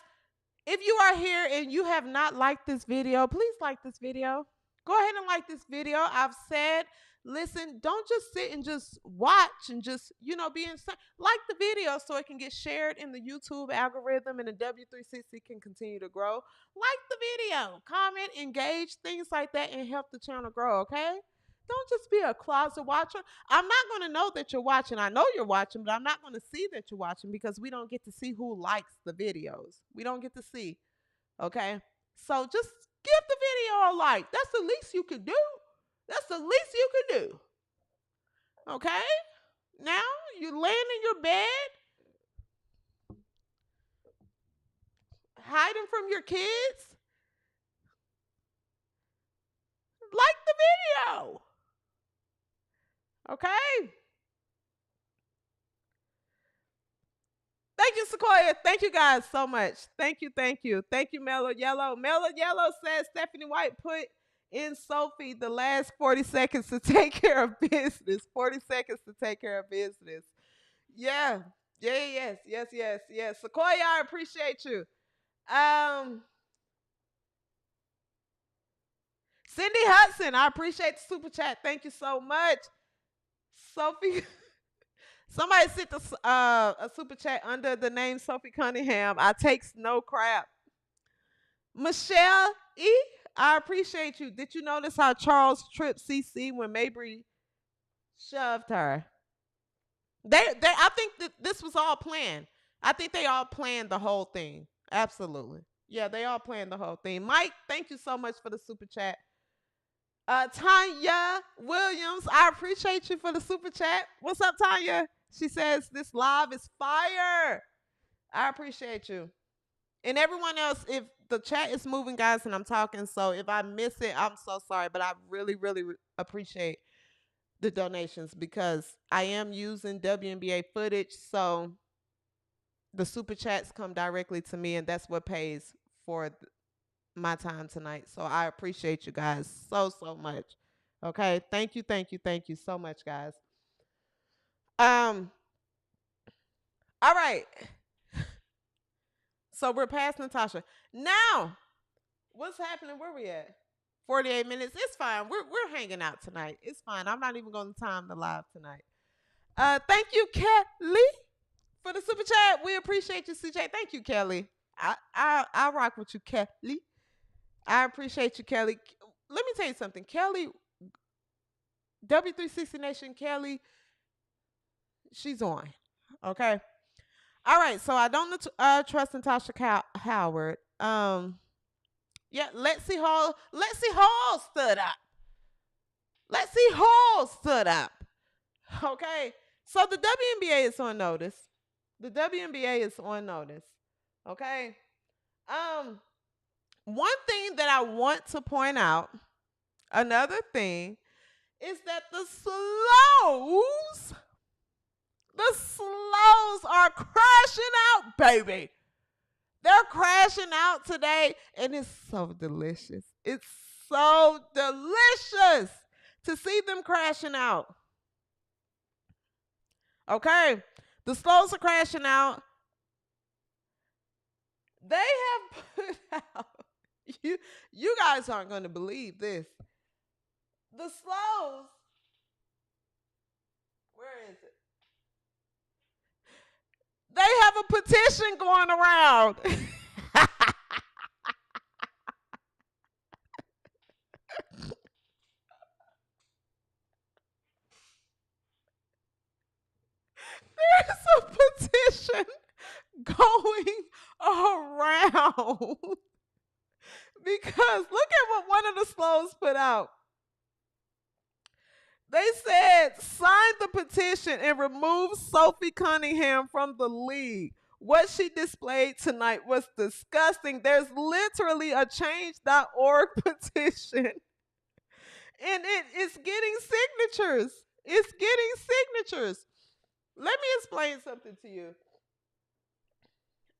If you are here and you have not liked this video, please like this video. Go ahead and like this video. I've said, listen, don't just sit and just watch and just, be inside. Like the video so it can get shared in the YouTube algorithm and the W360 can continue to grow. Like the video, comment, engage, things like that, and help the channel grow, okay? Don't just be a closet watcher. I'm not going to know that you're watching. I know you're watching, but I'm not going to see that you're watching because we don't get to see who likes the videos. We don't get to see, okay? So just give the video a like. That's the least you can do. That's the least you can do, okay? Now, you're laying in your bed, hiding from your kids. Like the video. Okay. Thank you, Sequoia. Thank you guys so much. Thank you, thank you. Thank you, Mellow Yellow. Mellow Yellow says Stephanie White put in Sophie the last 40 seconds to take care of business. 40 seconds to take care of business. Yeah. Yes. Sequoia, I appreciate you. Cindy Hudson, I appreciate the super chat. Thank you so much. Sophie, somebody sent a super chat under the name Sophie Cunningham. I takes no crap. Michelle E, I appreciate you. Did you notice how Charles tripped CC when Mabry shoved her? I think that this was all planned. I think they all planned the whole thing. Absolutely. Yeah, they all planned the whole thing. Mike, thank you so much for the super chat. Tanya Williams, I appreciate you for the super chat. What's up, Tanya? She says, this live is fire. I appreciate you. And everyone else, if the chat is moving, guys, and I'm talking, so if I miss it, I'm so sorry. But I really, really appreciate the donations because I am using WNBA footage. So the super chats come directly to me, and that's what pays for my time tonight. So I appreciate you guys so much. Okay, thank you so much, guys. All right, so we're past Natasha now. What's happening? Where we at? 48 minutes. It's fine. We're hanging out tonight. It's fine. I'm not even going to time the live tonight. Thank you, Kelly, for the super chat. We appreciate you, CJ. Thank you, Kelly. I rock with you, Kelly. I appreciate you, Kelly. Let me tell you something. Kelly, W360 Nation, Kelly, she's on. Okay. All right. So I don't trust Natasha Howard. Yeah, Lexi Hall stood up. Lexi Hall stood up. Okay. So the WNBA is on notice. The WNBA is on notice. Okay. One thing that I want to point out, another thing, is that the slows are crashing out, baby. They're crashing out today, and it's so delicious. It's so delicious to see them crashing out. Okay? The slows are crashing out. They have put out, you guys aren't going to believe this. The slows, where is it? They have a petition going around. There's a petition going around because look at what one of the Slows put out. They said, sign the petition and remove Sophie Cunningham from the league. What she displayed tonight was disgusting. There's literally a change.org petition. And it's getting signatures. It's getting signatures. Let me explain something to you.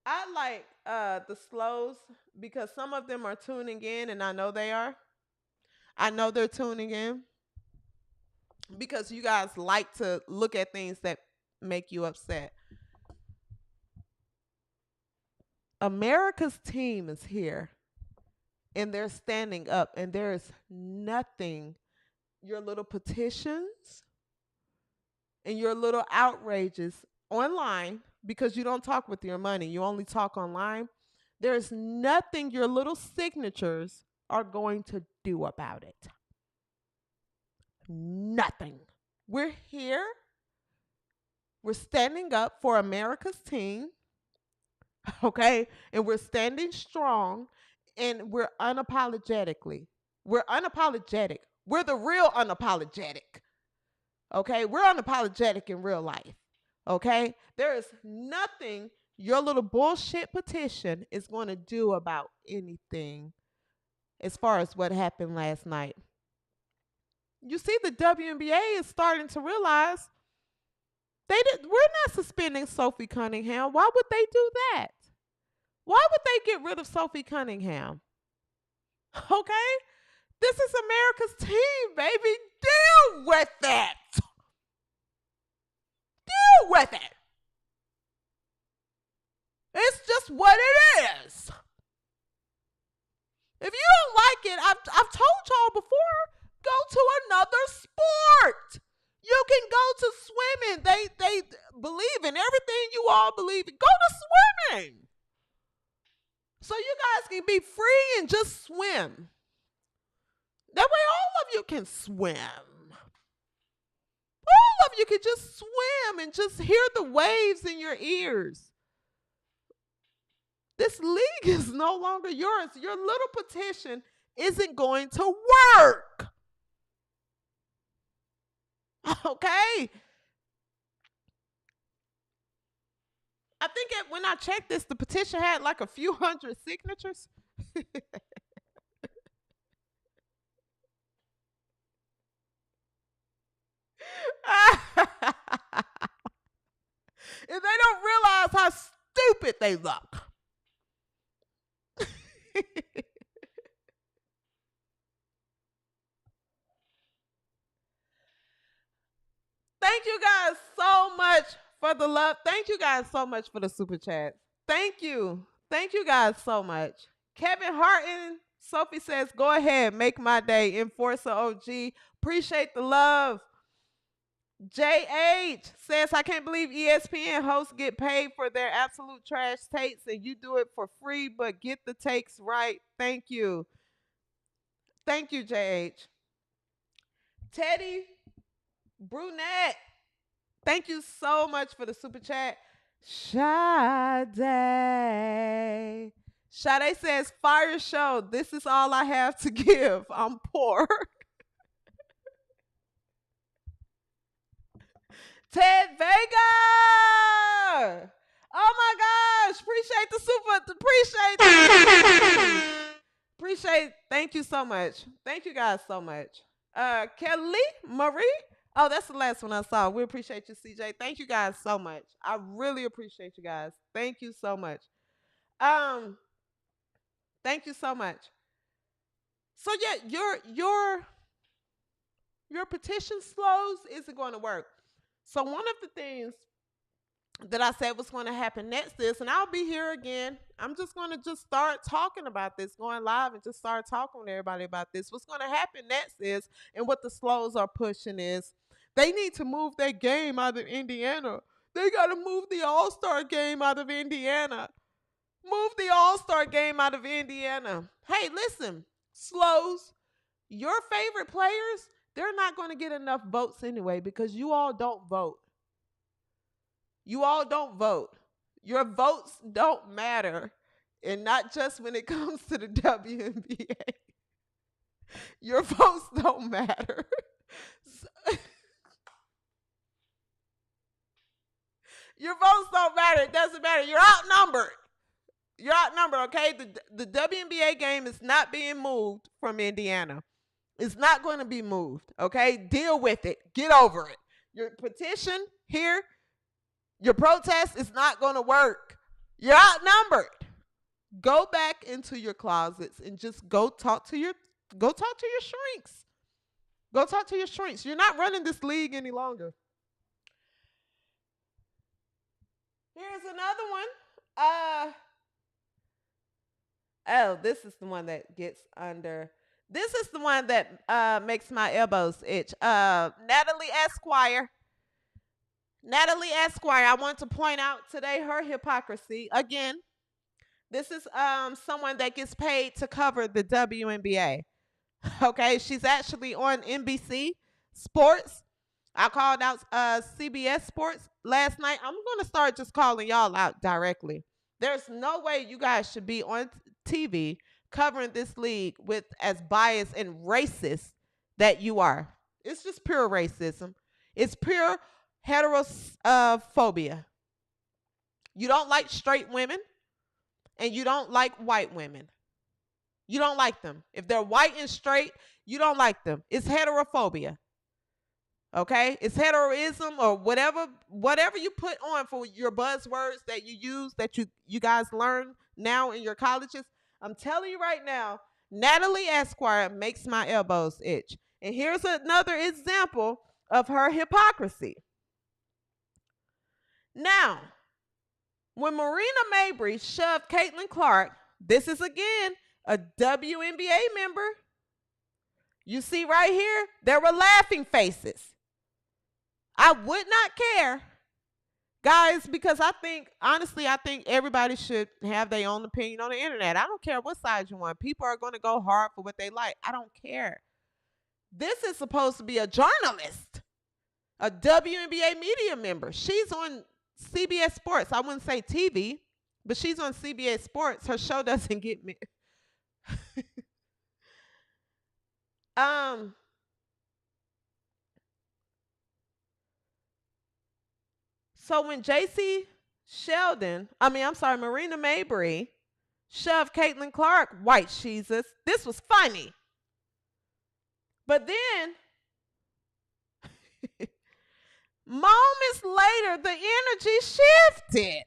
I like the Slows because some of them are tuning in, and I know they are. I know they're tuning in because you guys like to look at things that make you upset. America's team is here, and they're standing up, and there is nothing your little petitions and your little outrages online, because you don't talk with your money, you only talk online. There's nothing your little signatures are going to do about it. Nothing. We're here. We're standing up for America's team. Okay? And we're standing strong, and we're unapologetic. We're the real unapologetic. Okay? We're unapologetic in real life. Okay? There is nothing your little bullshit petition is going to do about anything as far as what happened last night. You see, the WNBA is starting to realize we're not suspending Sophie Cunningham. Why would they do that? Why would they get rid of Sophie Cunningham? Okay? This is America's team, baby. Deal with it. Deal with it. It's just what it is. If you don't like it, I've told y'all before, go to another sport. You can go to swimming. They believe in everything you all believe in. Go to swimming. So you guys can be free and just swim. That way all of you can swim. All of you can just swim and just hear the waves in your ears. This league is no longer yours. Your little petition isn't going to work. Okay? I think when I checked this, the petition had like a few hundred signatures. And they don't realize how stupid they look. Thank you guys so much for the love. Thank you guys so much for the super chat. Thank you. Thank you guys so much. Kevin Harton, Sophie says, go ahead, make my day. Enforcer OG. Appreciate the love. JH says, I can't believe ESPN hosts get paid for their absolute trash takes and you do it for free, but get the takes right. Thank you. Thank you, JH. Teddy Brunette, thank you so much for the super chat. Sade says, fire show. This is all I have to give. I'm poor. Ted Vega. Oh my gosh. Appreciate the super. Appreciate. Thank you so much. Thank you guys so much. Kelly Marie. Oh, that's the last one I saw. We appreciate you, CJ. Thank you guys so much. I really appreciate you guys. Thank you so much. Thank you so much. So yeah, your petition slows isn't going to work. So one of the things that I said was going to happen next is, and I'll be here again. I'm just going to start talking about this, going live and just start talking to everybody about this. What's going to happen next is, and what the slows are pushing is, they need to move their game out of Indiana. They got to move the All-Star game out of Indiana. Move the All-Star game out of Indiana. Hey, listen, slows, your favorite players, they're not going to get enough votes anyway because you all don't vote. You all don't vote. Your votes don't matter. And not just when it comes to the WNBA. Your votes don't matter. Your votes don't matter. It doesn't matter. You're outnumbered. You're outnumbered, okay? The WNBA game is not being moved from Indiana. It's not going to be moved, okay? Deal with it. Get over it. Your petition here, your protest is not going to work. You're outnumbered. Go back into your closets and just go talk to your shrinks. Go talk to your shrinks. You're not running this league any longer. Here's another one. Oh, this is the one that gets under. This is the one that makes my elbows itch. Natalie Esquire. Natalie Esquire, I want to point out today her hypocrisy. Again, this is someone that gets paid to cover the WNBA. Okay, she's actually on NBC Sports. I called out CBS Sports last night. I'm going to start just calling y'all out directly. There's no way you guys should be on TV covering this league with as biased and racist that you are. It's just pure racism. It's pure heterophobia. You don't like straight women and you don't like white women. You don't like them. If they're white and straight, you don't like them. It's heterophobia. Okay? It's heteroism or whatever you put on for your buzzwords that you use, that you guys learn now in your colleges. I'm telling you right now, Natalie Esquire makes my elbows itch. And here's another example of her hypocrisy. Now, when Marina Mabrey shoved Caitlin Clark, this is again a WNBA member. You see right here, there were laughing faces. I would not care, guys, because honestly, I think everybody should have their own opinion on the internet. I don't care what side you want. People are going to go hard for what they like. I don't care. This is supposed to be a journalist, a WNBA media member. She's on CBS Sports. I wouldn't say TV, but she's on CBS Sports. Her show doesn't get me. So when Marina Mabrey shoved Caitlin Clark, white Jesus, this was funny. But then, moments later, the energy shifted.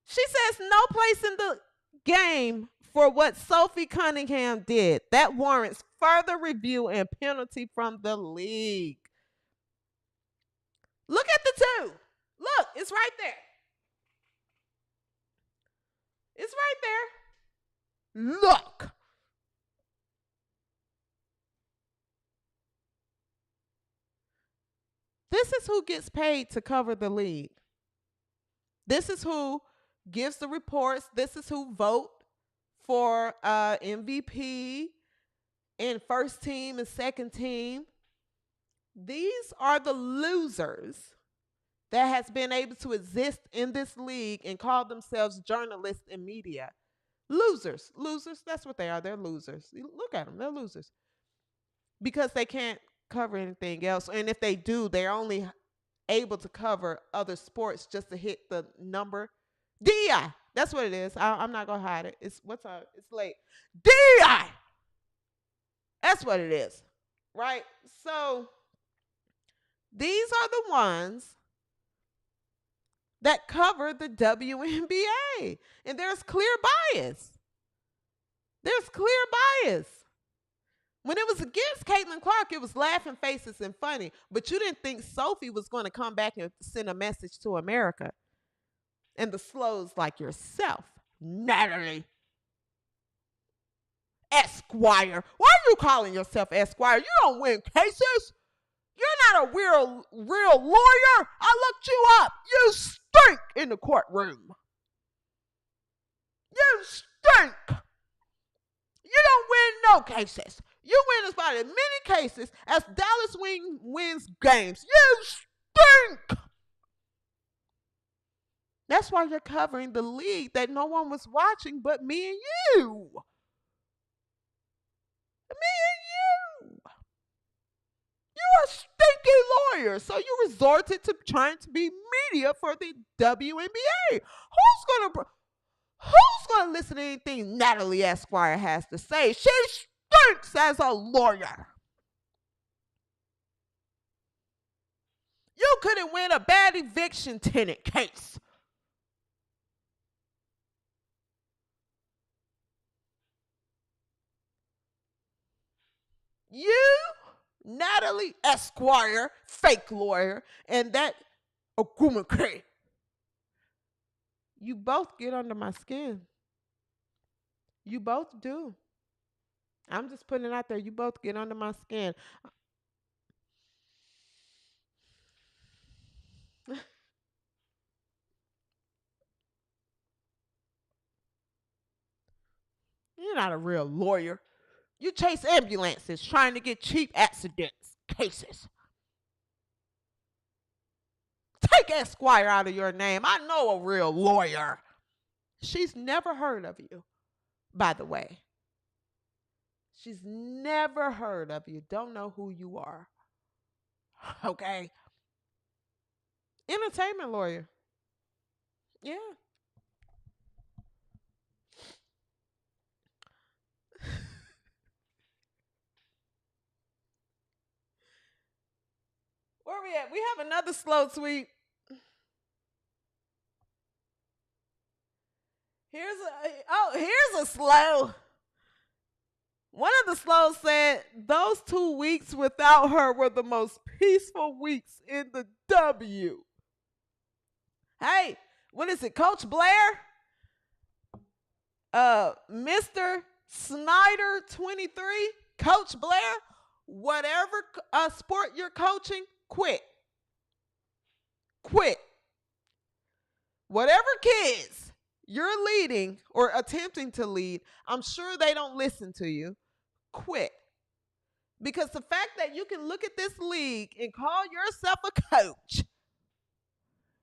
She says no place in the game for what Sophie Cunningham did. That warrants further review and penalty from the league. Look at the two. Look, it's right there. It's right there. Look. This is who gets paid to cover the league. This is who gives the reports. This is who vote for MVP and first team and second team. These are the losers that has been able to exist in this league and call themselves journalists and media. Losers, that's what they are. They're losers. Look at them, they're losers. Because they can't cover anything else. And if they do, they're only able to cover other sports just to hit the number. DI, that's what it is. I'm not going to hide it. It's late. DI! That's what it is, right? So these are the ones that cover the WNBA. And there's clear bias. There's clear bias. When it was against Caitlin Clark, it was laughing faces and funny. But you didn't think Sophie was going to come back and send a message to America. And the slows like yourself, Natalie Esquire. Why are you calling yourself Esquire? You don't win cases. You're not a real lawyer. I looked you up. You stink in the courtroom. You stink. You don't win no cases. You win about as many cases as Dallas wins games. You stink. That's why you're covering the league that no one was watching but me and you. lawyer. So you resorted to trying to be media for the WNBA. Who's gonna listen to anything Natalie Esquire has to say? She stinks as a lawyer. You couldn't win a bad eviction tenant case. You, Natalie Esquire, fake lawyer, and that Ogumake, you both get under my skin. You both do. I'm just putting it out there. You both get under my skin. You're not a real lawyer. You chase ambulances trying to get cheap accidents cases. Take Esquire out of your name. I know a real lawyer. She's never heard of you, by the way. She's never heard of you. Don't know who you are. Okay? Entertainment lawyer. Yeah. Where we at? We have another slow tweet. Here's a slow. One of the slows said, those 2 weeks without her were the most peaceful weeks in the W. Hey, what is it, Coach Blair? Mr. Snyder 23, Coach Blair, whatever sport you're coaching, quit. Quit. Whatever kids you're leading or attempting to lead, I'm sure they don't listen to you. Quit. Because the fact that you can look at this league and call yourself a coach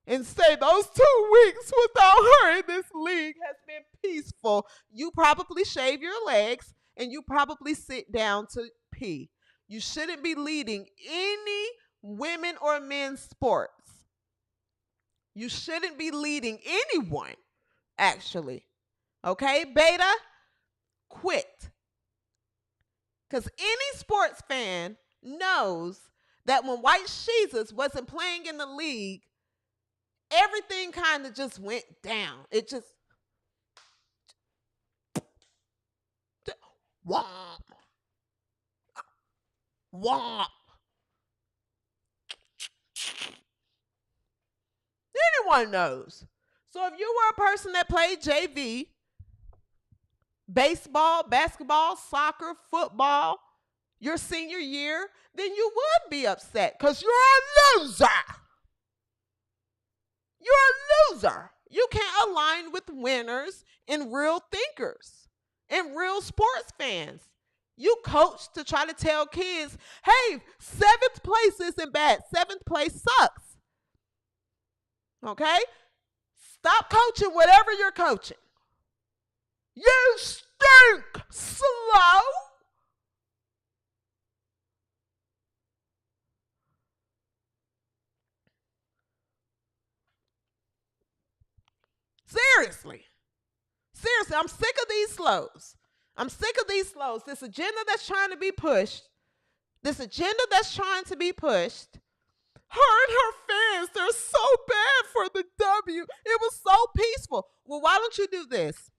and say those 2 weeks without her in this league has been peaceful, you probably shave your legs and you probably sit down to pee. You shouldn't be leading any women or men's sports. You shouldn't be leading anyone, actually. Okay, Beta? Quit. Because any sports fan knows that when White Jesus wasn't playing in the league, everything kind of just went down. It just womp. Womp. Anyone knows. So if you were a person that played JV, baseball, basketball, soccer, football, your senior year, then you would be upset because you're a loser. You're a loser. You can't align with winners and real thinkers and real sports fans. You coach to try to tell kids, hey, 7th place isn't bad. 7th place sucks. Okay? Stop coaching whatever you're coaching. You stink, slow. Seriously, I'm sick of these slows. This agenda that's trying to be pushed. Her and her fans, they're so bad for the W. It was so peaceful. Well, why don't you do this?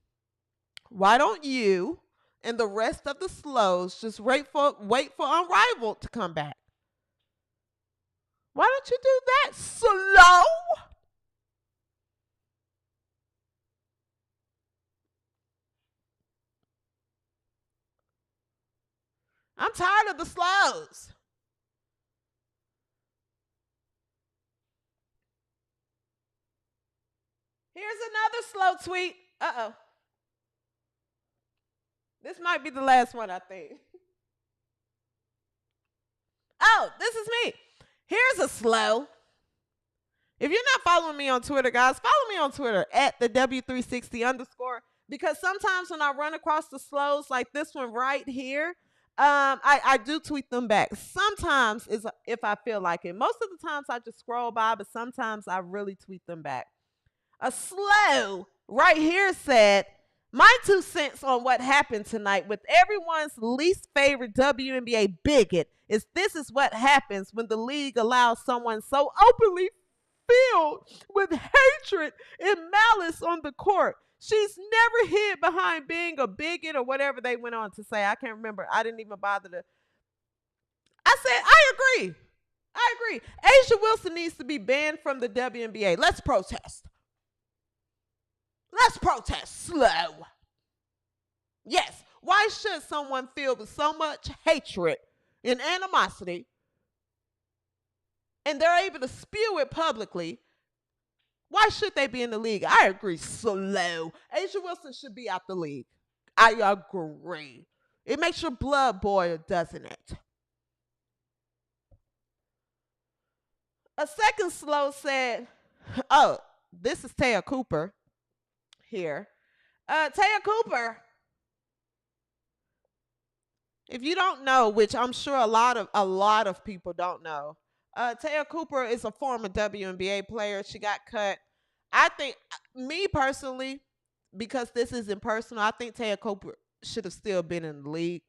Why don't you and the rest of the slows just wait for Unrivaled to come back? Why don't you do that, slow? I'm tired of the slows. Here's another slow tweet. Uh-oh. This might be the last one, I think. Oh, this is me. Here's a slow. If you're not following me on Twitter, guys, follow me on Twitter at the W360 _ because sometimes when I run across the slows like this one right here, I do tweet them back. Sometimes is if I feel like it. Most of the times I just scroll by, but sometimes I really tweet them back. A slow right here said, my 2 cents on what happened tonight with everyone's least favorite WNBA bigot is this is what happens when the league allows someone so openly filled with hatred and malice on the court. She's never hid behind being a bigot or whatever they went on to say. I can't remember. I didn't even bother to. I said, I agree. I agree. Asia Wilson needs to be banned from the WNBA. Let's protest. Let's protest slow. Yes. Why should someone filled with so much hatred and animosity and they're able to spew it publicly? Why should they be in the league? I agree. Slow. Asia Wilson should be out the league. I agree. It makes your blood boil, doesn't it? A second slow said, oh, this is Taya Cooper here. Taya Cooper, if you don't know, which I'm sure a lot of people don't know, Taya Cooper is a former WNBA player. She got cut. I think, me personally, because this isn't personal, I think Taya Cooper should have still been in the league.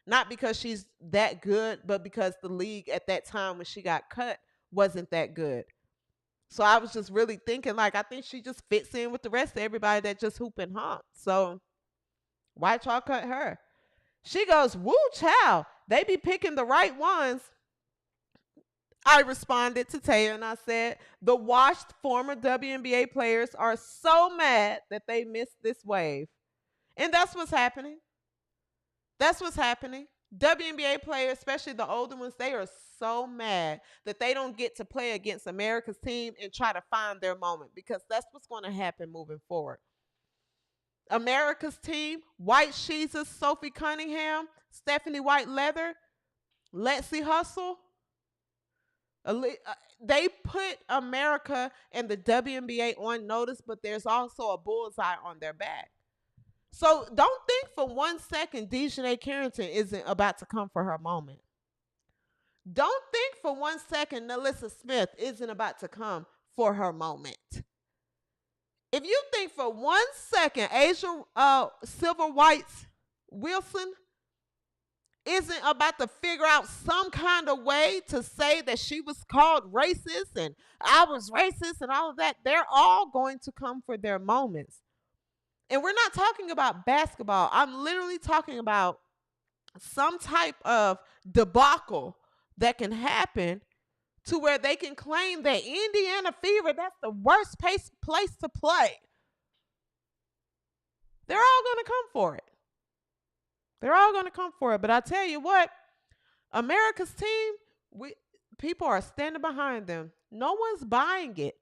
Not because she's that good, but because the league at that time when she got cut wasn't that good. So I was just really thinking, like, I think she just fits in with the rest of everybody that just hoop and hump. So why y'all cut her? She goes, woo, child. They be picking the right ones. I responded to Taya and I said, the washed former WNBA players are so mad that they missed this wave. And that's what's happening. That's what's happening. WNBA players, especially the older ones, they are so mad that they don't get to play against America's team and try to find their moment, because that's what's going to happen moving forward. America's team, White Jesus, Sophie Cunningham, Stephanie White Leather, Lexi Hustle, they put America and the WNBA on notice, but there's also a bullseye on their back. So don't think for 1 second Dejanay Carrington isn't about to come for her moment. Don't think for 1 second Alyssa Smith isn't about to come for her moment. If you think for 1 second Asia Silver White's Wilson isn't about to figure out some kind of way to say that she was called racist and I was racist and all of that, they're all going to come for their moments. And we're not talking about basketball. I'm literally talking about some type of debacle that can happen to where they can claim that Indiana Fever, that's the worst place to play. They're all going to come for it. They're all going to come for it. But I tell you what, America's team, people are standing behind them. No one's buying it.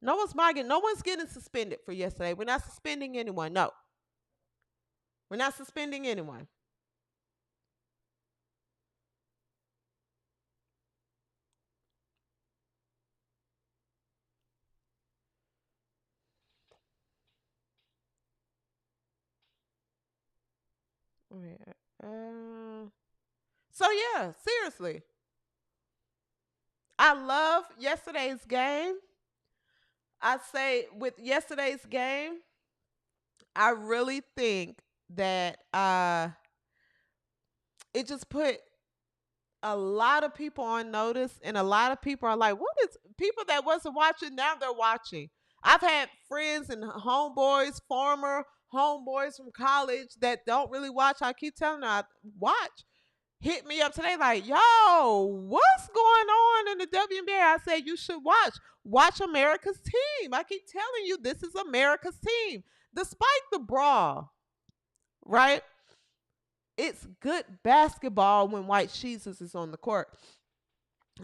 No one's buying it. No one's getting suspended for yesterday. We're not suspending anyone. No. We're not suspending anyone. So yeah, seriously. I love yesterday's game. I say with yesterday's game, I really think that it just put a lot of people on notice, and a lot of people are like, what is, people that wasn't watching, now they're watching. I've had friends and homeboys, former homeboys from college that don't really watch. I keep telling them, watch. Hit me up today like, yo, what's going on in the WNBA? I said, you should watch. Watch America's team. I keep telling you, this is America's team. Despite the brawl, right? It's good basketball when White Jesus is on the court.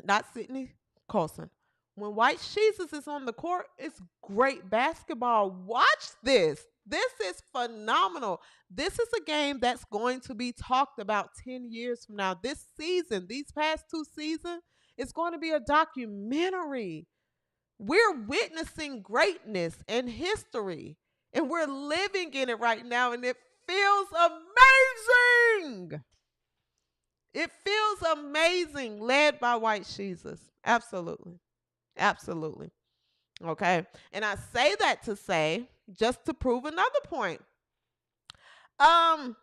Not Sydney Colson. When White Jesus is on the court, it's great basketball. Watch this. This is phenomenal. This is a game that's going to be talked about 10 years from now. This season, these past 2 seasons, it's going to be a documentary. We're witnessing greatness and history, and we're living in it right now, and it feels amazing. It feels amazing, led by White Jesus. Absolutely. Absolutely. Okay. And I say that to say, just to prove another point. Oh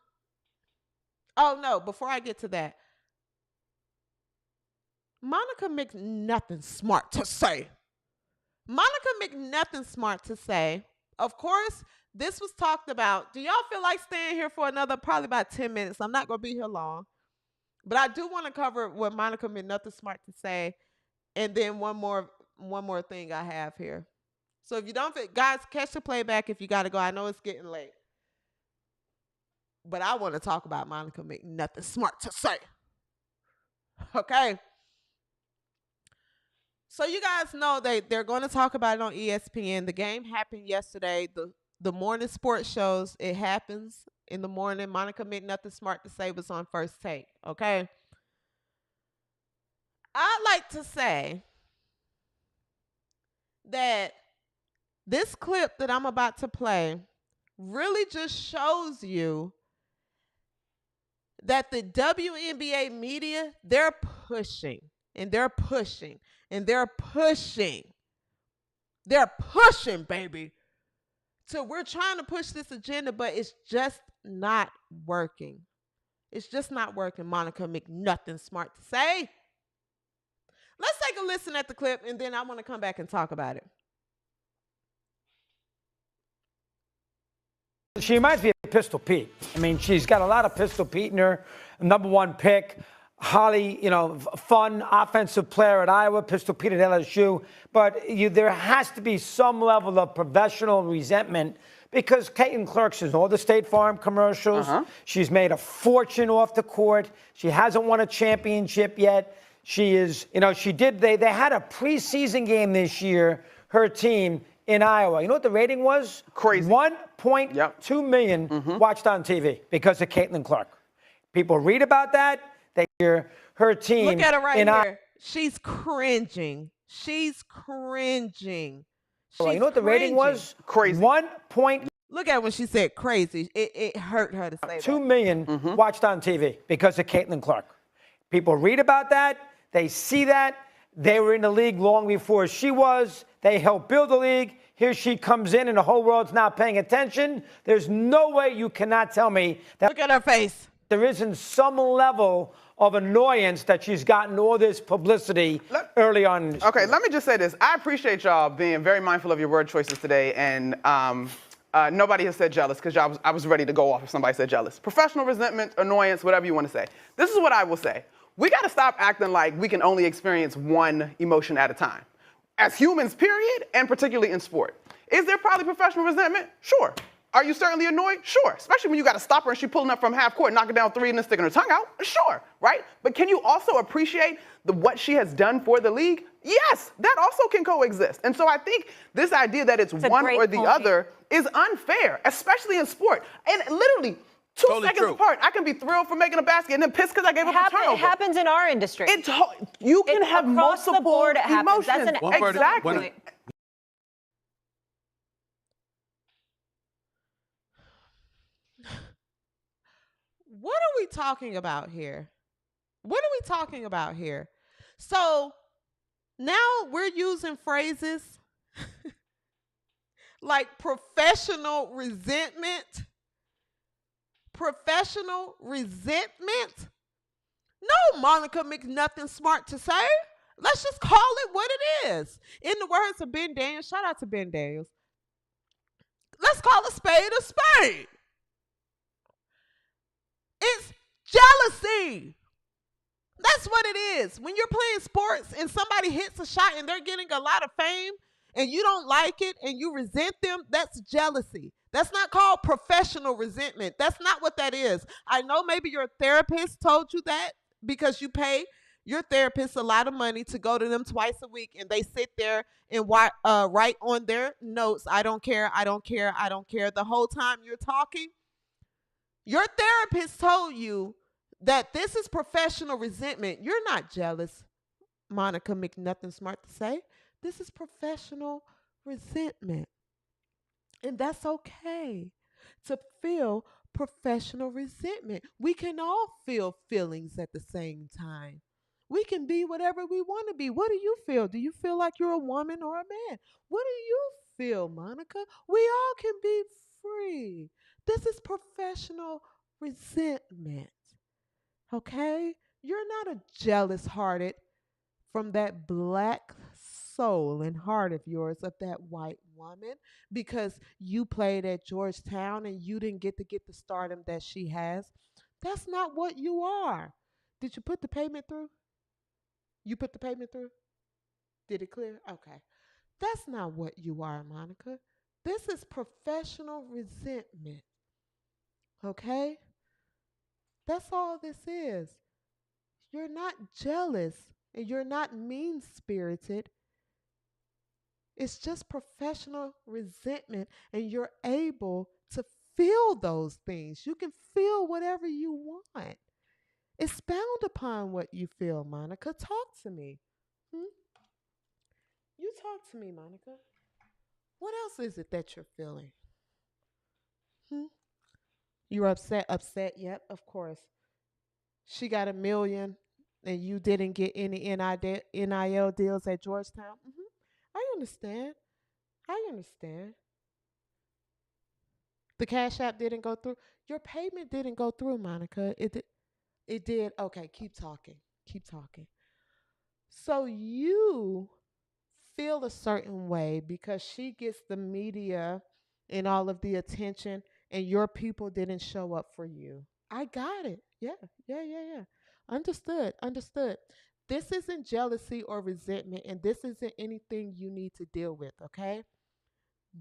no, before I get to that, Monica McNutt smart to say. Monica McNutt smart to say. Of course, this was talked about. Do y'all feel like staying here for another probably about 10 minutes? I'm not going to be here long. But I do want to cover what Monica McNutt smart to say, and then one more thing I have here. So if you don't fit, guys, catch the playback if you got to go. I know it's getting late. But I want to talk about Monica McNutt smart to say. Okay. So you guys know they're going to talk about it on ESPN. The game happened yesterday. The morning sports shows, it happens in the morning. Monica McNutt smart to say was on First Take. Okay. I'd like to say that this clip that I'm about to play really just shows you that the WNBA media, they're pushing, and they're pushing, and they're pushing. They're pushing, baby. So we're trying to push this agenda, but it's just not working. It's just not working, Monica McNutt smart to say. Let's take a listen at the clip, and then I want to come back and talk about it. She reminds me of Pistol Pete. I mean, she's got a lot of Pistol Pete in her. Number one pick, Holly, fun offensive player at Iowa, Pistol Pete at LSU. But there has to be some level of professional resentment because Caitlin Clark's in all the State Farm commercials. She's made a fortune off the court. She hasn't won a championship yet. She is, they had a preseason game this year, her team, in Iowa. You know what the rating was? Crazy. 1.2 million watched on TV because of Caitlin Clark. People read about that. They hear her team. Look at her right here. She's cringing. She's cringing. You know what the rating was? Crazy. Look at when she said crazy. It hurt her to say 2 that. million watched on TV because of Caitlin Clark. People read about that. They see that. They were in the league long before she was. They helped build the league. Here she comes in, and the whole world's not paying attention. There's no way you cannot tell me that. Look at her face. There isn't some level of annoyance that she's gotten all this publicity early on. Okay, let me just say this. I appreciate y'all being very mindful of your word choices today, and nobody has said jealous because I was ready to go off if somebody said jealous. Professional resentment, annoyance, whatever you want to say. This is what I will say. We got to stop acting like we can only experience one emotion at a time. As humans, period, and particularly in sport. Is there probably professional resentment? Sure. Are you certainly annoyed? Sure. Especially when you got to stop her and she's pulling up from half court, knocking down three and then sticking her tongue out? Sure, right? But can you also appreciate what she has done for the league? Yes, that also can coexist. And so I think this idea that it's one or the other is unfair, especially in sport. And literally, two seconds apart, I can be thrilled for making a basket and then pissed because I gave up a turnover. It happens in our industry. You can have across multiple the board, it happens. emotions. That's an Exactly. What are we talking about here? What are we talking about here? So now we're using phrases like professional resentment. Professional resentment? No, Monica McNutt smart to say. Let's just call it what it is. In the words of Ben Daniels, shout out to Ben Daniels. Let's call a spade a spade. It's jealousy. That's what it is. When you're playing sports and somebody hits a shot and they're getting a lot of fame and you don't like it and you resent them, that's jealousy. That's not called professional resentment. That's not what that is. I know maybe your therapist told you that because you pay your therapist a lot of money to go to them twice a week and they sit there and write on their notes, I don't care, I don't care, I don't care. The whole time you're talking, your therapist told you that this is professional resentment. You're not jealous, Monica McNutt smart to say. This is professional resentment. And that's okay to feel professional resentment. We can all feel feelings at the same time. We can be whatever we want to be. What do you feel? Do you feel like you're a woman or a man? What do you feel, Monica? We all can be free. This is professional resentment. Okay? You're not a jealous hearted from that black soul and heart of yours of that white woman because you played at Georgetown and you didn't get to get the stardom that she has. That's not what you are. Did you put the payment through? You put the payment through? Did it clear? Okay. That's not what you are, Monica. This is professional resentment. Okay? That's all this is. You're not jealous and you're not mean spirited. It's just professional resentment, and you're able to feel those things. You can feel whatever you want. Expound upon what you feel, Monica. Talk to me. You talk to me, Monica. What else is it that you're feeling? You're upset? Upset? Yep, of course. She got $1 million and you didn't get any NIL deals at Georgetown. I understand. I understand. The Cash App didn't go through. Your payment didn't go through, Monica. It did. Okay, keep talking. Keep talking. So you feel a certain way because she gets the media and all of the attention and your people didn't show up for you. I got it. Yeah. Understood. This isn't jealousy or resentment, and this isn't anything you need to deal with, okay?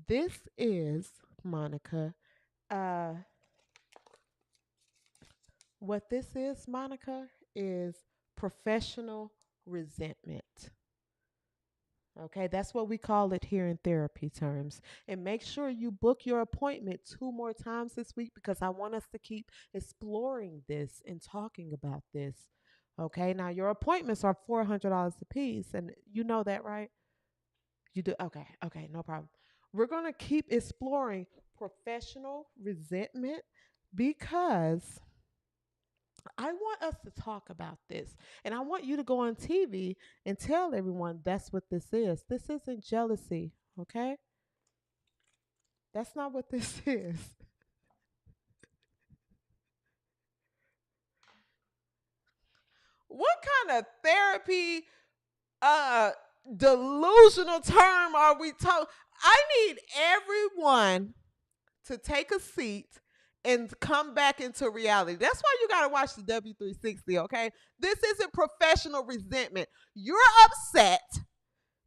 This is, Monica, what this is, Monica, is professional resentment. Okay, that's what we call it here in therapy terms. And make sure you book your appointment 2 more times this week because I want us to keep exploring this and talking about this. Okay, now your appointments are $400 a piece, and you know that, right? You do? Okay, no problem. We're going to keep exploring professional resentment because I want us to talk about this. And I want you to go on TV and tell everyone that's what this is. This isn't jealousy, okay? That's not what this is. What kind of therapy delusional term are we talking? I need everyone to take a seat and come back into reality. That's why you got to watch the W360, okay? This isn't professional resentment. You're upset.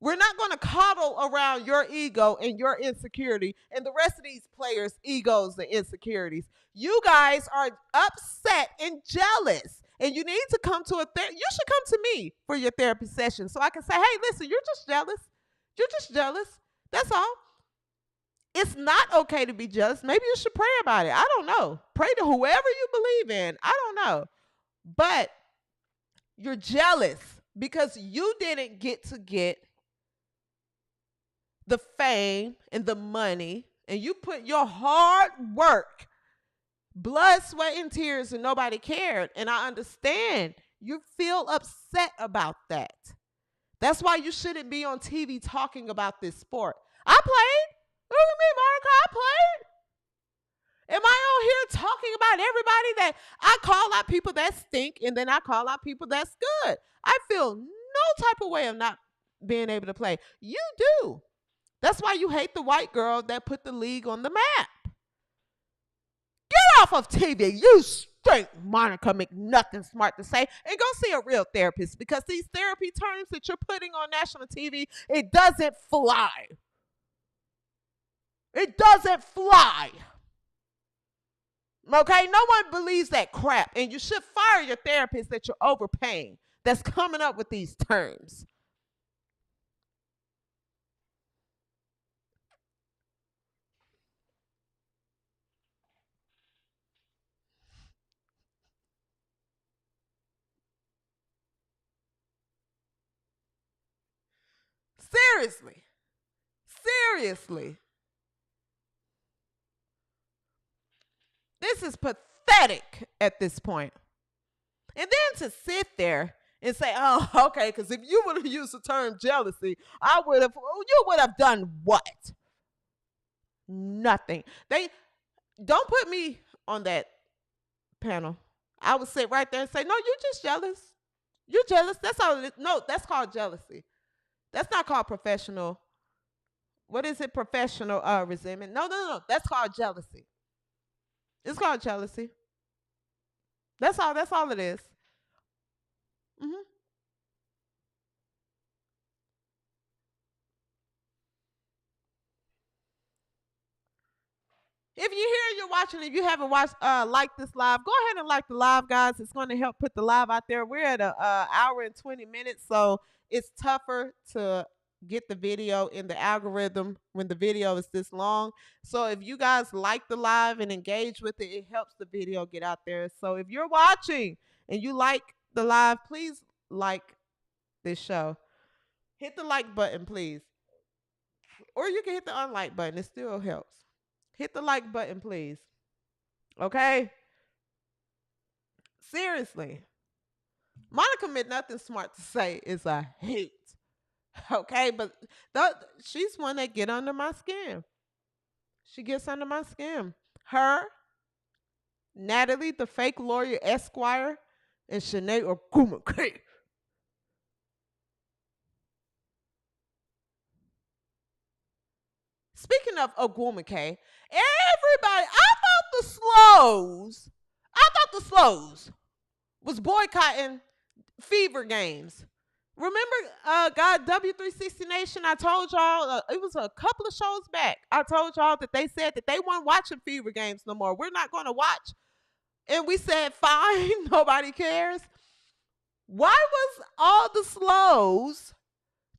We're not going to coddle around your ego and your insecurity and the rest of these players' egos and insecurities. You guys are upset and jealous, and you need to come to you should come to me for your therapy session so I can say, hey, listen, you're just jealous. You're just jealous. That's all. It's not okay to be jealous. Maybe you should pray about it. I don't know. Pray to whoever you believe in. I don't know. But you're jealous because you didn't get the fame and the money, and you put your hard work, blood, sweat, and tears, and nobody cared. And I understand you feel upset about that. That's why you shouldn't be on TV talking about this sport. I played. Look at me, Monica. I played. Am I on here talking about everybody that I call out people that stink and then I call out people that's good? I feel no type of way of not being able to play. You do. That's why you hate the white girl that put the league on the map. Get off of TV. You stink, Monica McNutt, smart to say, and go see a real therapist because these therapy terms that you're putting on national TV, it doesn't fly. It doesn't fly. Okay? No one believes that crap, and you should fire your therapist that you're overpaying that's coming up with these terms. Seriously. This is pathetic at this point. And then to sit there and say, oh, okay, because if you would have used the term jealousy, you would have done what? Nothing. They don't put me on that panel. I would sit right there and say, no, you're just jealous. You're jealous. That's all it is. No, that's called jealousy. That's not called professional. What is it? Professional resentment. No. That's called jealousy. It's called jealousy. That's all it is. Mm-hmm. If you're here, you're watching, if you haven't watched, liked this live, go ahead and like the live, guys. It's going to help put the live out there. We're at an hour and 20 minutes, so it's tougher to get the video in the algorithm when the video is this long. So if you guys like the live and engage with it, it helps the video get out there. So if you're watching and you like the live, please like this show. Hit the like button, please. Or you can hit the unlike button. It still helps. Hit the like button, please. Okay? Seriously. Monica McNutt smart to say is a hate. Okay? But she's one that get under my skin. She gets under my skin. Her, Natalie, the fake lawyer, Esquire, and Shanae Ogumake. Speaking of Ogumake, everybody, I thought the Slows was boycotting fever games. Remember, God, W360 Nation, I told y'all, it was a couple of shows back, I told y'all that they said that they weren't watching fever games no more. We're not going to watch. And we said, fine, nobody cares. Why was all the Slows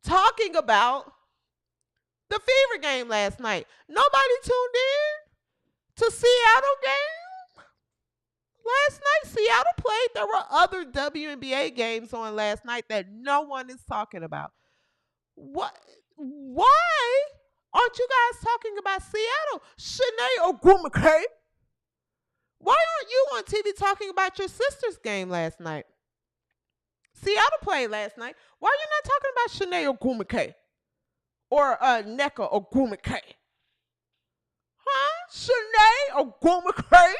talking about the fever game last night? Nobody tuned in to Seattle game last night. Seattle played. There were other WNBA games on last night that no one is talking about. What? Why aren't you guys talking about Seattle? Shanae Ogumake. Why aren't you on TV talking about your sister's game last night? Seattle played last night. Why are you not talking about Shanae Ogumake? Or Nneka Ogumake? Huh? Shanae Ogumake?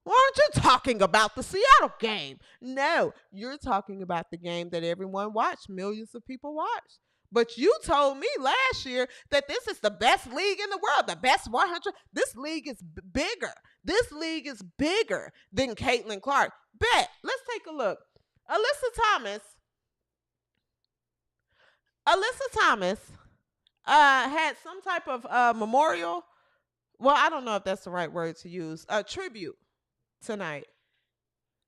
Why aren't you talking about the Seattle game? No, you're talking about the game that everyone watched, millions of people watched. But you told me last year that this is the best league in the world, the best 100. This league is bigger. This league is bigger than Caitlin Clark. Bet. Let's take a look. Alyssa Thomas had some type of memorial. Well, I don't know if that's the right word to use. A tribute tonight.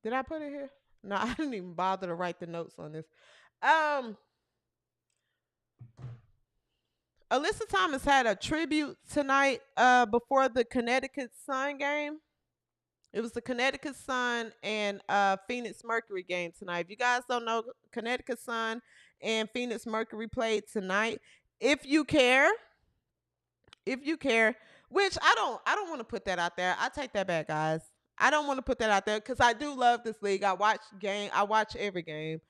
Did I put it here? No, I didn't even bother to write the notes on this. Alyssa Thomas had a tribute tonight before the Connecticut Sun game. It was the Connecticut Sun and Phoenix Mercury game tonight. If you guys don't know, Connecticut Sun and Phoenix Mercury played tonight. If you care, which I don't want to put that out there. I take that back, guys. I don't want to put that out there because I do love this league. I watch every game.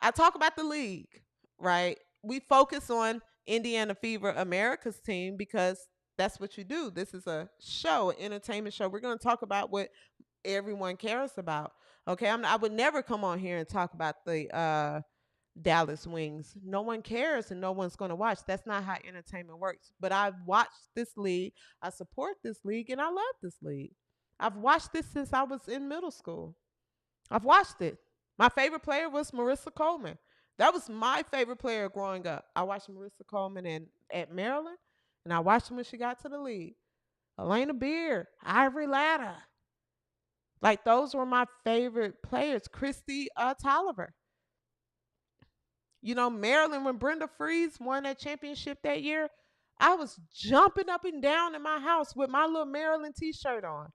I talk about the league, right? We focus on Indiana Fever, America's team, because that's what you do. This is a show, an entertainment show. We're going to talk about what everyone cares about. Okay, I would never come on here and talk about the Dallas Wings. No one cares and no one's going to watch. That's not how entertainment works. But I've watched this league. I support this league, and I love this league. I've watched this since I was in middle school. I've watched it. My favorite player was Marissa Coleman. That was my favorite player growing up. I watched Marissa Coleman at Maryland, and I watched her when she got to the league. Elena Beard, Ivory Latta. Like, those were my favorite players. Christy Tolliver. You know, Maryland, when Brenda Freeze won that championship that year, I was jumping up and down in my house with my little Maryland t-shirt on.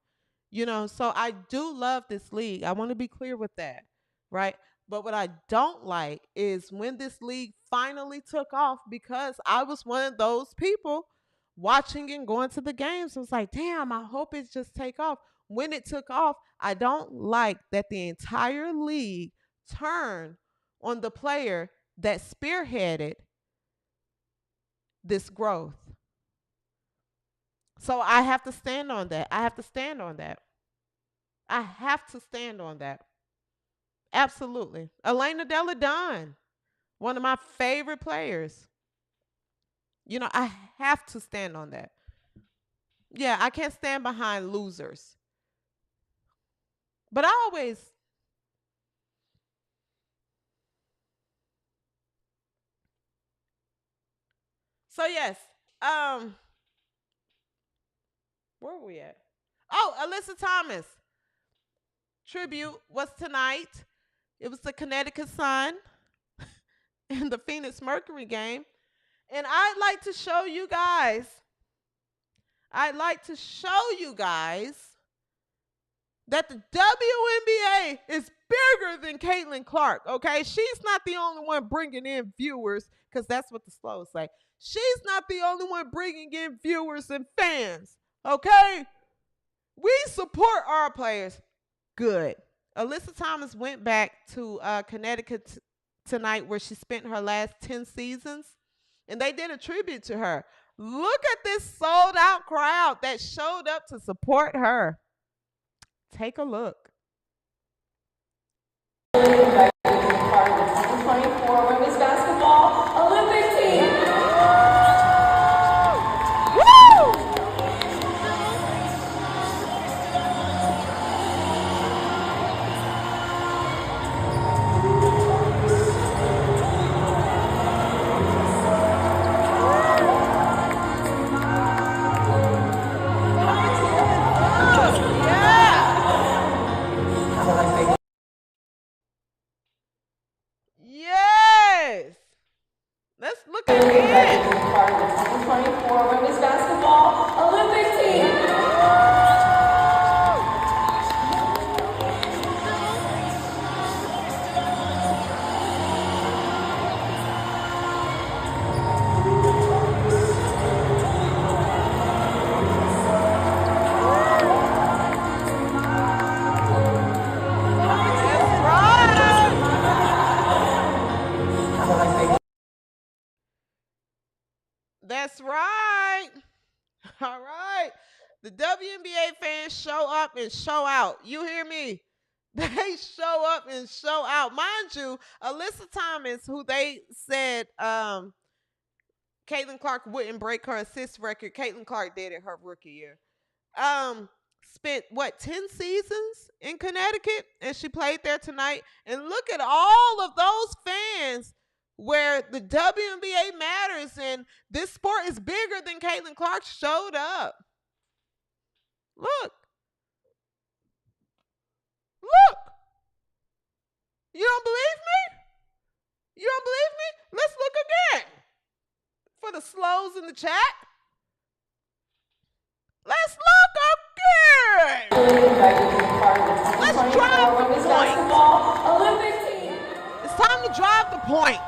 You know, so I do love this league. I want to be clear with that, right? But what I don't like is when this league finally took off, because I was one of those people watching and going to the games. I was like, damn, I hope it just take off. When it took off, I don't like that the entire league turned on the player that spearheaded this growth. So I have to stand on that. I have to stand on that. I have to stand on that. Absolutely. Elena Della Don, one of my favorite players. You know, I have to stand on that. Yeah, I can't stand behind losers. But I always so yes. Um, where were we at? Oh, Alyssa Thomas. Tribute was tonight. It was the Connecticut Sun and the Phoenix Mercury game. And I'd like to show you guys that the WNBA is bigger than Caitlin Clark, okay? She's not the only one bringing in viewers, because that's what the slows say. She's not the only one bringing in viewers and fans, okay? We support our players. Good. Alyssa Thomas went back to Connecticut tonight, where she spent her last 10 seasons, and they did a tribute to her. Look at this sold-out crowd that showed up to support her. Take a look. Part of the 2024 Women's Basketball Olympic team. Woo! Yes. Let's look at it. Part of the 2024 Women's Basketball Olympic team. That's right. All right. The WNBA fans show up and show out. You hear me? They show up and show out. Mind you, Alyssa Thomas, who they said Caitlin Clark wouldn't break her assist record. Caitlin Clark did it her rookie year. Spent what, 10 seasons in Connecticut, and she played there tonight. And look at all of those fans where the WNBA matters and this sport is bigger than Caitlin Clark showed up. Look. Look. You don't believe me? You don't believe me? Let's look again. For the slows in the chat. Let's look again. Let's drive the point. Olympic team. It's time to drive the point.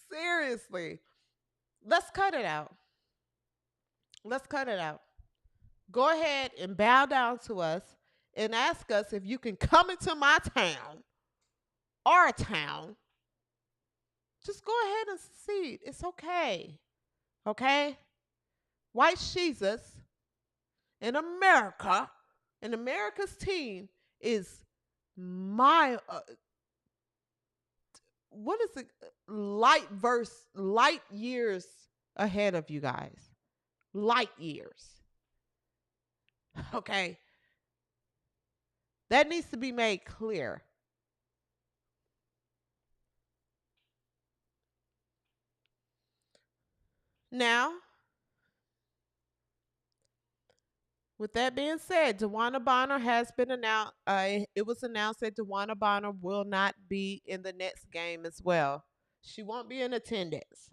Seriously. Let's cut it out. Let's cut it out. Go ahead and bow down to us and ask us if you can come into my town, our town. Just go ahead and succeed. It's okay. Okay? White Jesus in America, and America's team is my what is it? Light years ahead of you guys. Light years. Okay. That needs to be made clear. Now, With that being said, DeWanna Bonner has been announced. It was announced that DeWanna Bonner will not be in the next game as well. She won't be in attendance.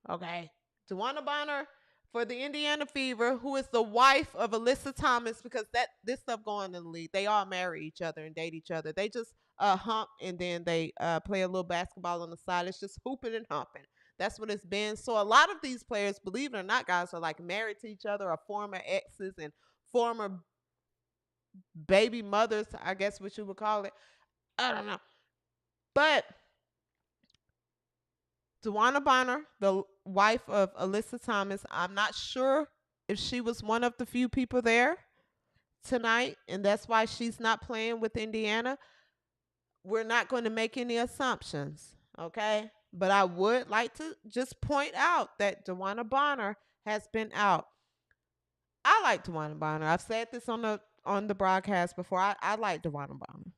Okay. DeWanna Bonner for the Indiana Fever, who is the wife of Alyssa Thomas, because this stuff going in the league. They all marry each other and date each other. They just hump and then they play a little basketball on the side. It's just hooping and humping. That's what it's been. So a lot of these players, believe it or not, guys, are like married to each other, or former exes and former baby mothers, I guess what you would call it. I don't know. But DeWanna Bonner, the wife of Alyssa Thomas, I'm not sure if she was one of the few people there tonight, and that's why she's not playing with Indiana. We're not going to make any assumptions, okay? But I would like to just point out that DeWanna Bonner has been out. I like DeWanna Bonner. I've said this on the broadcast before. I like DeWanna Bonner.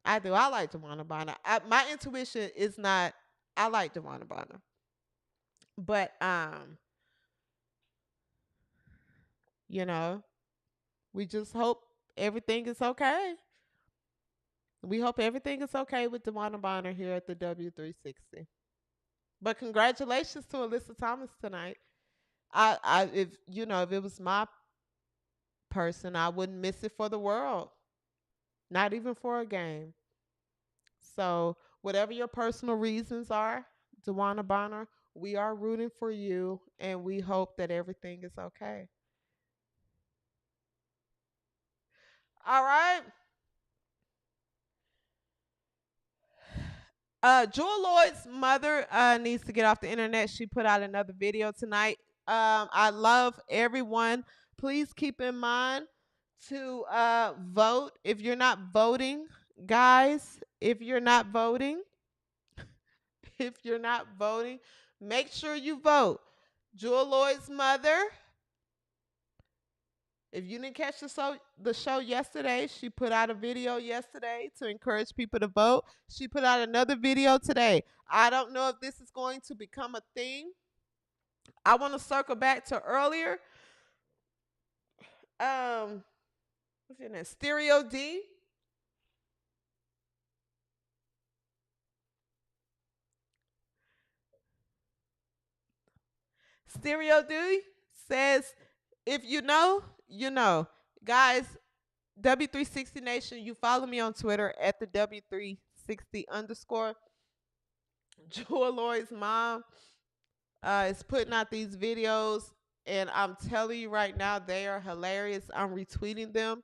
I do. I like DeWanna Bonner. My intuition is not. I like DeWanna Bonner. But we just hope everything is okay. We hope everything is okay with DeWanna Bonner here at the W360. But congratulations to Alyssa Thomas tonight. If it was my person, I wouldn't miss it for the world. Not even for a game. So whatever your personal reasons are, DeWanna Bonner, we are rooting for you, and we hope that everything is okay. All right. Jewel Lloyd's mother needs to get off the internet. She put out another video tonight. I love everyone. Please keep in mind to vote. If you're not voting, guys, if you're not voting, make sure you vote. Jewel Lloyd's mother. If you didn't catch the show yesterday, she put out a video yesterday to encourage people to vote. She put out another video today. I don't know if this is going to become a thing. I want to circle back to earlier. What's your name? Stereo D. Stereo D says, if you know, you know. Guys, W360 Nation, you follow me on Twitter at the W360_. Jewel Lloyd's mom is putting out these videos, and I'm telling you right now, they are hilarious. I'm retweeting them.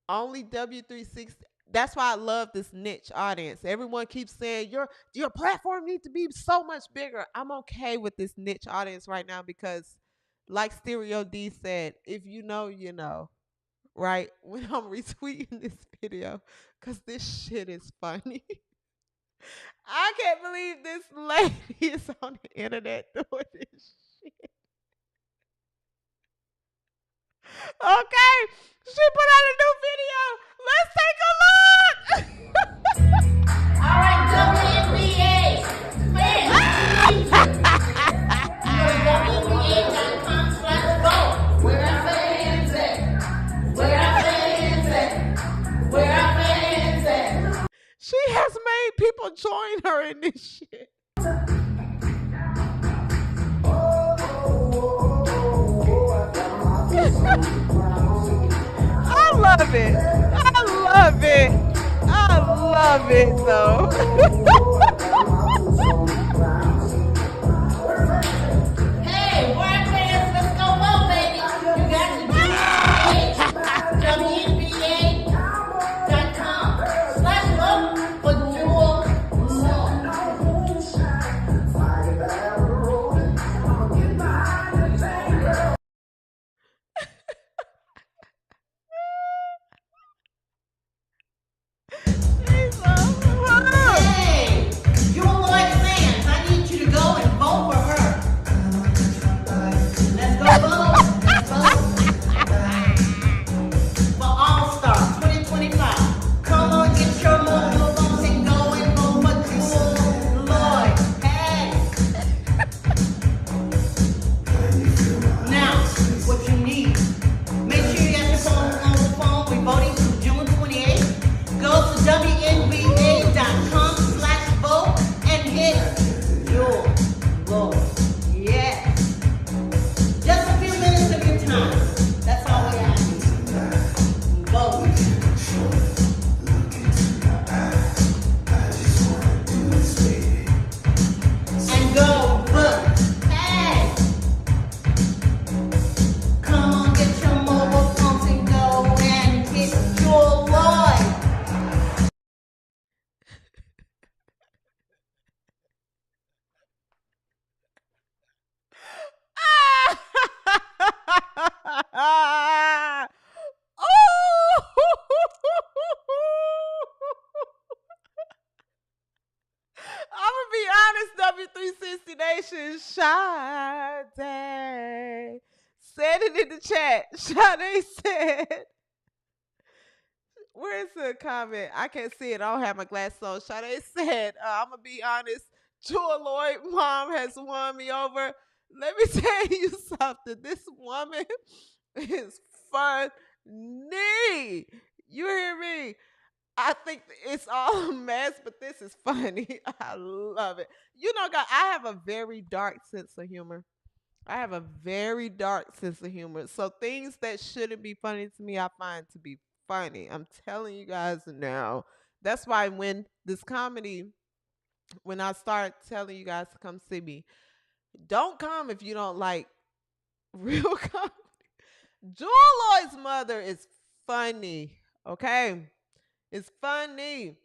Only W360. That's why I love this niche audience. Everyone keeps saying your platform needs to be so much bigger. I'm okay with this niche audience right now because, like Stereo D said, if you know, you know, right? When I'm retweeting this video, because this shit is funny. I can't believe this lady is on the internet doing this shit. Okay, she put out a new video. Let's take a look. All right, WNBA. WNBA.com/vote. Where our fans at? Where our fans at? Where our fans at? She has made people join her in this shit. I love it. I love it. I love it, though. Hey, where our fans? Let's go vote, baby. You got to do it. WNBA.com/vote for Jewel Lloyd. WNBA.com/vote and hit your vote. Yes. Just a few minutes of your time. That's all we ask. Vote. And go vote. Hey! Come on, get your mobile phones and go and hit your vote. I'm gonna be honest, W360 Nation. Sade said it in the chat. Sade said, where's the comment? I can't see it. I don't have my glasses on. Sade said, I'm gonna be honest. Jewel Lloyd mom has won me over. Let me tell you something. This woman is funny. You hear me? I think it's all a mess, but this is funny. I love it. You know, guys, I have a very dark sense of humor. I have a very dark sense of humor. So things that shouldn't be funny to me, I find to be funny. I'm telling you guys now. That's why when this comedy, when I start telling you guys to come see me, don't come if you don't like real comedy. Jewel Lloyd's mother is funny. Okay? It's funny.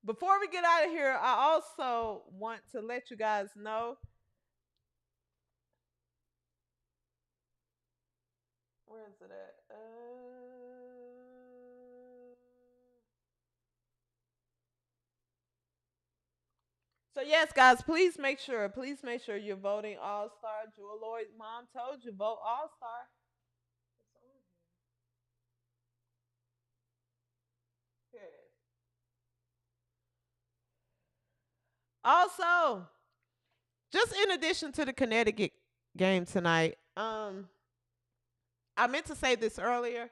Before we get out of here, I also want to let you guys know. Where is it at? So yes, guys, please make sure you're voting All-Star. Jewel Lloyd's mom told you, vote All-Star. Here it is. Also, just in addition to the Connecticut game tonight, I meant to say this earlier.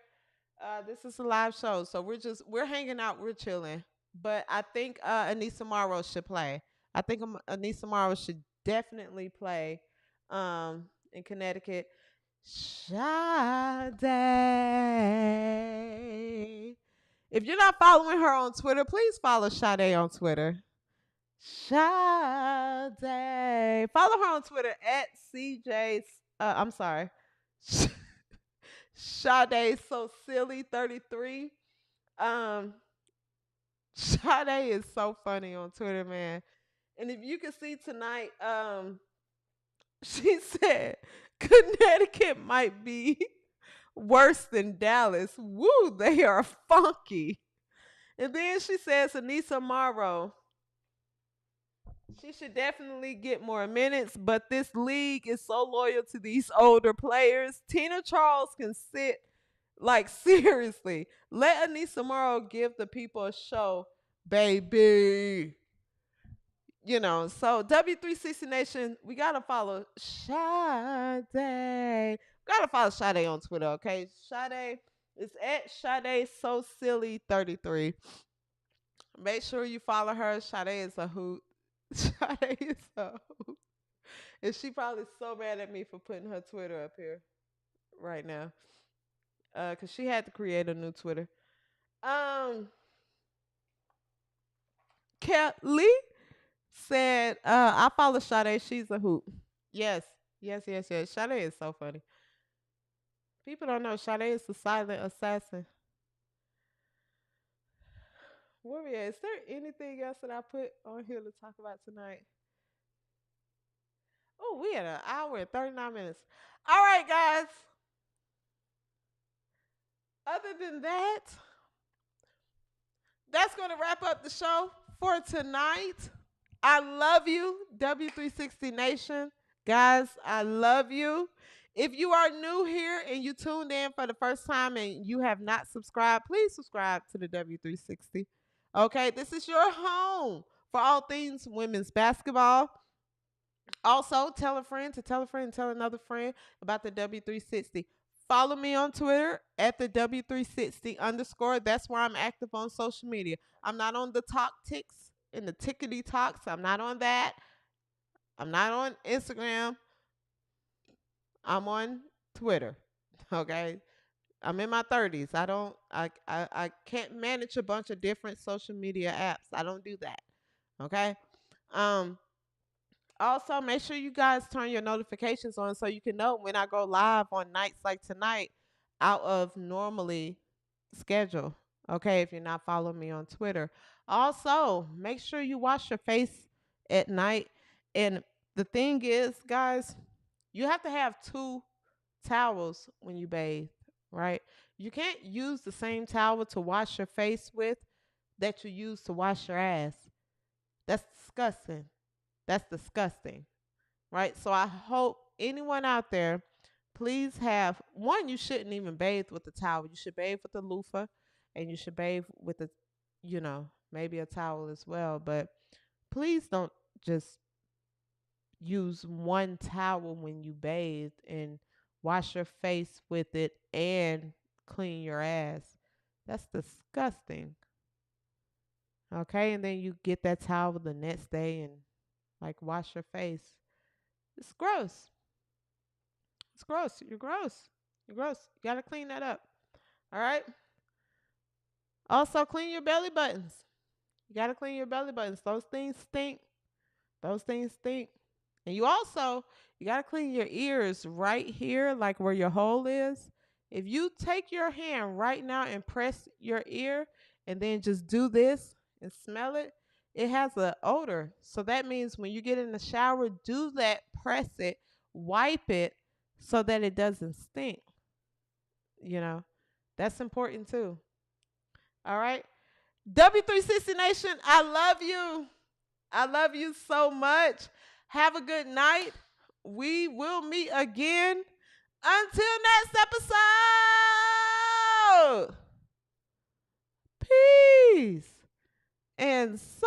This is a live show, so we're hanging out, we're chilling. But I think Anissa Morrow should play. I think Anissa Morrow should definitely play in Connecticut. Sade. If you're not following her on Twitter, please follow Sade on Twitter. Sade. Follow her on Twitter at CJ's. I'm sorry. Sade So Silly 33. Sade is so funny on Twitter, man. And if you can see tonight, she said Connecticut might be worse than Dallas. Woo, they are funky. And then she says Anissa Morrow, she should definitely get more minutes, but this league is so loyal to these older players. Tina Charles can sit, like, seriously. Let Anissa Morrow give the people a show, baby. You know, so W360 Nation, we got to follow Sade. Got to follow Sade on Twitter, okay? Sade is at Sade So Silly 33. Make sure you follow her. Sade is a hoot. Sade is a hoot. And she probably so mad at me for putting her Twitter up here right now. Because she had to create a new Twitter. Kelly said, I follow Sade. She's a hoot. Yes. Sade is so funny. People don't know Sade is the silent assassin. Where we at? Is there anything else that I put on here to talk about tonight? Oh, we had an hour and 39 minutes. All right, guys. Other than that, that's going to wrap up the show for tonight. I love you, W360 Nation. Guys, I love you. If you are new here and you tuned in for the first time and you have not subscribed, please subscribe to the W360. Okay, this is your home for all things women's basketball. Also, tell a friend to tell a friend and tell another friend about the W360. follow me on Twitter at the W360_. That's where I'm active on social media. I'm not on the talk ticks and the tickety talks. I'm not on that. I'm not on Instagram. I'm on Twitter. Okay. I'm in my 30s. I can't manage a bunch of different social media apps. I don't do that. Okay. Also, make sure you guys turn your notifications on so you can know when I go live on nights like tonight out of normally schedule. Okay, if you're not following me on Twitter. Also, make sure you wash your face at night. And the thing is, guys, you have to have 2 towels when you bathe, right? You can't use the same towel to wash your face with that you use to wash your ass. That's disgusting. That's disgusting, right? So I hope anyone out there, please have one. You shouldn't even bathe with the towel. You should bathe with the loofah, and you should bathe with a, maybe a towel as well. But please don't just use one towel when you bathe and wash your face with it and clean your ass. That's disgusting. Okay, and then you get that towel the next day and wash your face. It's gross. It's gross. You're gross. You're gross. You gotta clean that up. All right. Also, clean your belly buttons. You gotta clean your belly buttons. Those things stink. Those things stink. And you gotta clean your ears right here, like where your hole is. If you take your hand right now and press your ear and then just do this and smell it, it has an odor. So that means when you get in the shower, do that, press it, wipe it so that it doesn't stink. That's important too. All right. W360 Nation, I love you. I love you so much. Have a good night. We will meet again. Until next episode. Peace. And so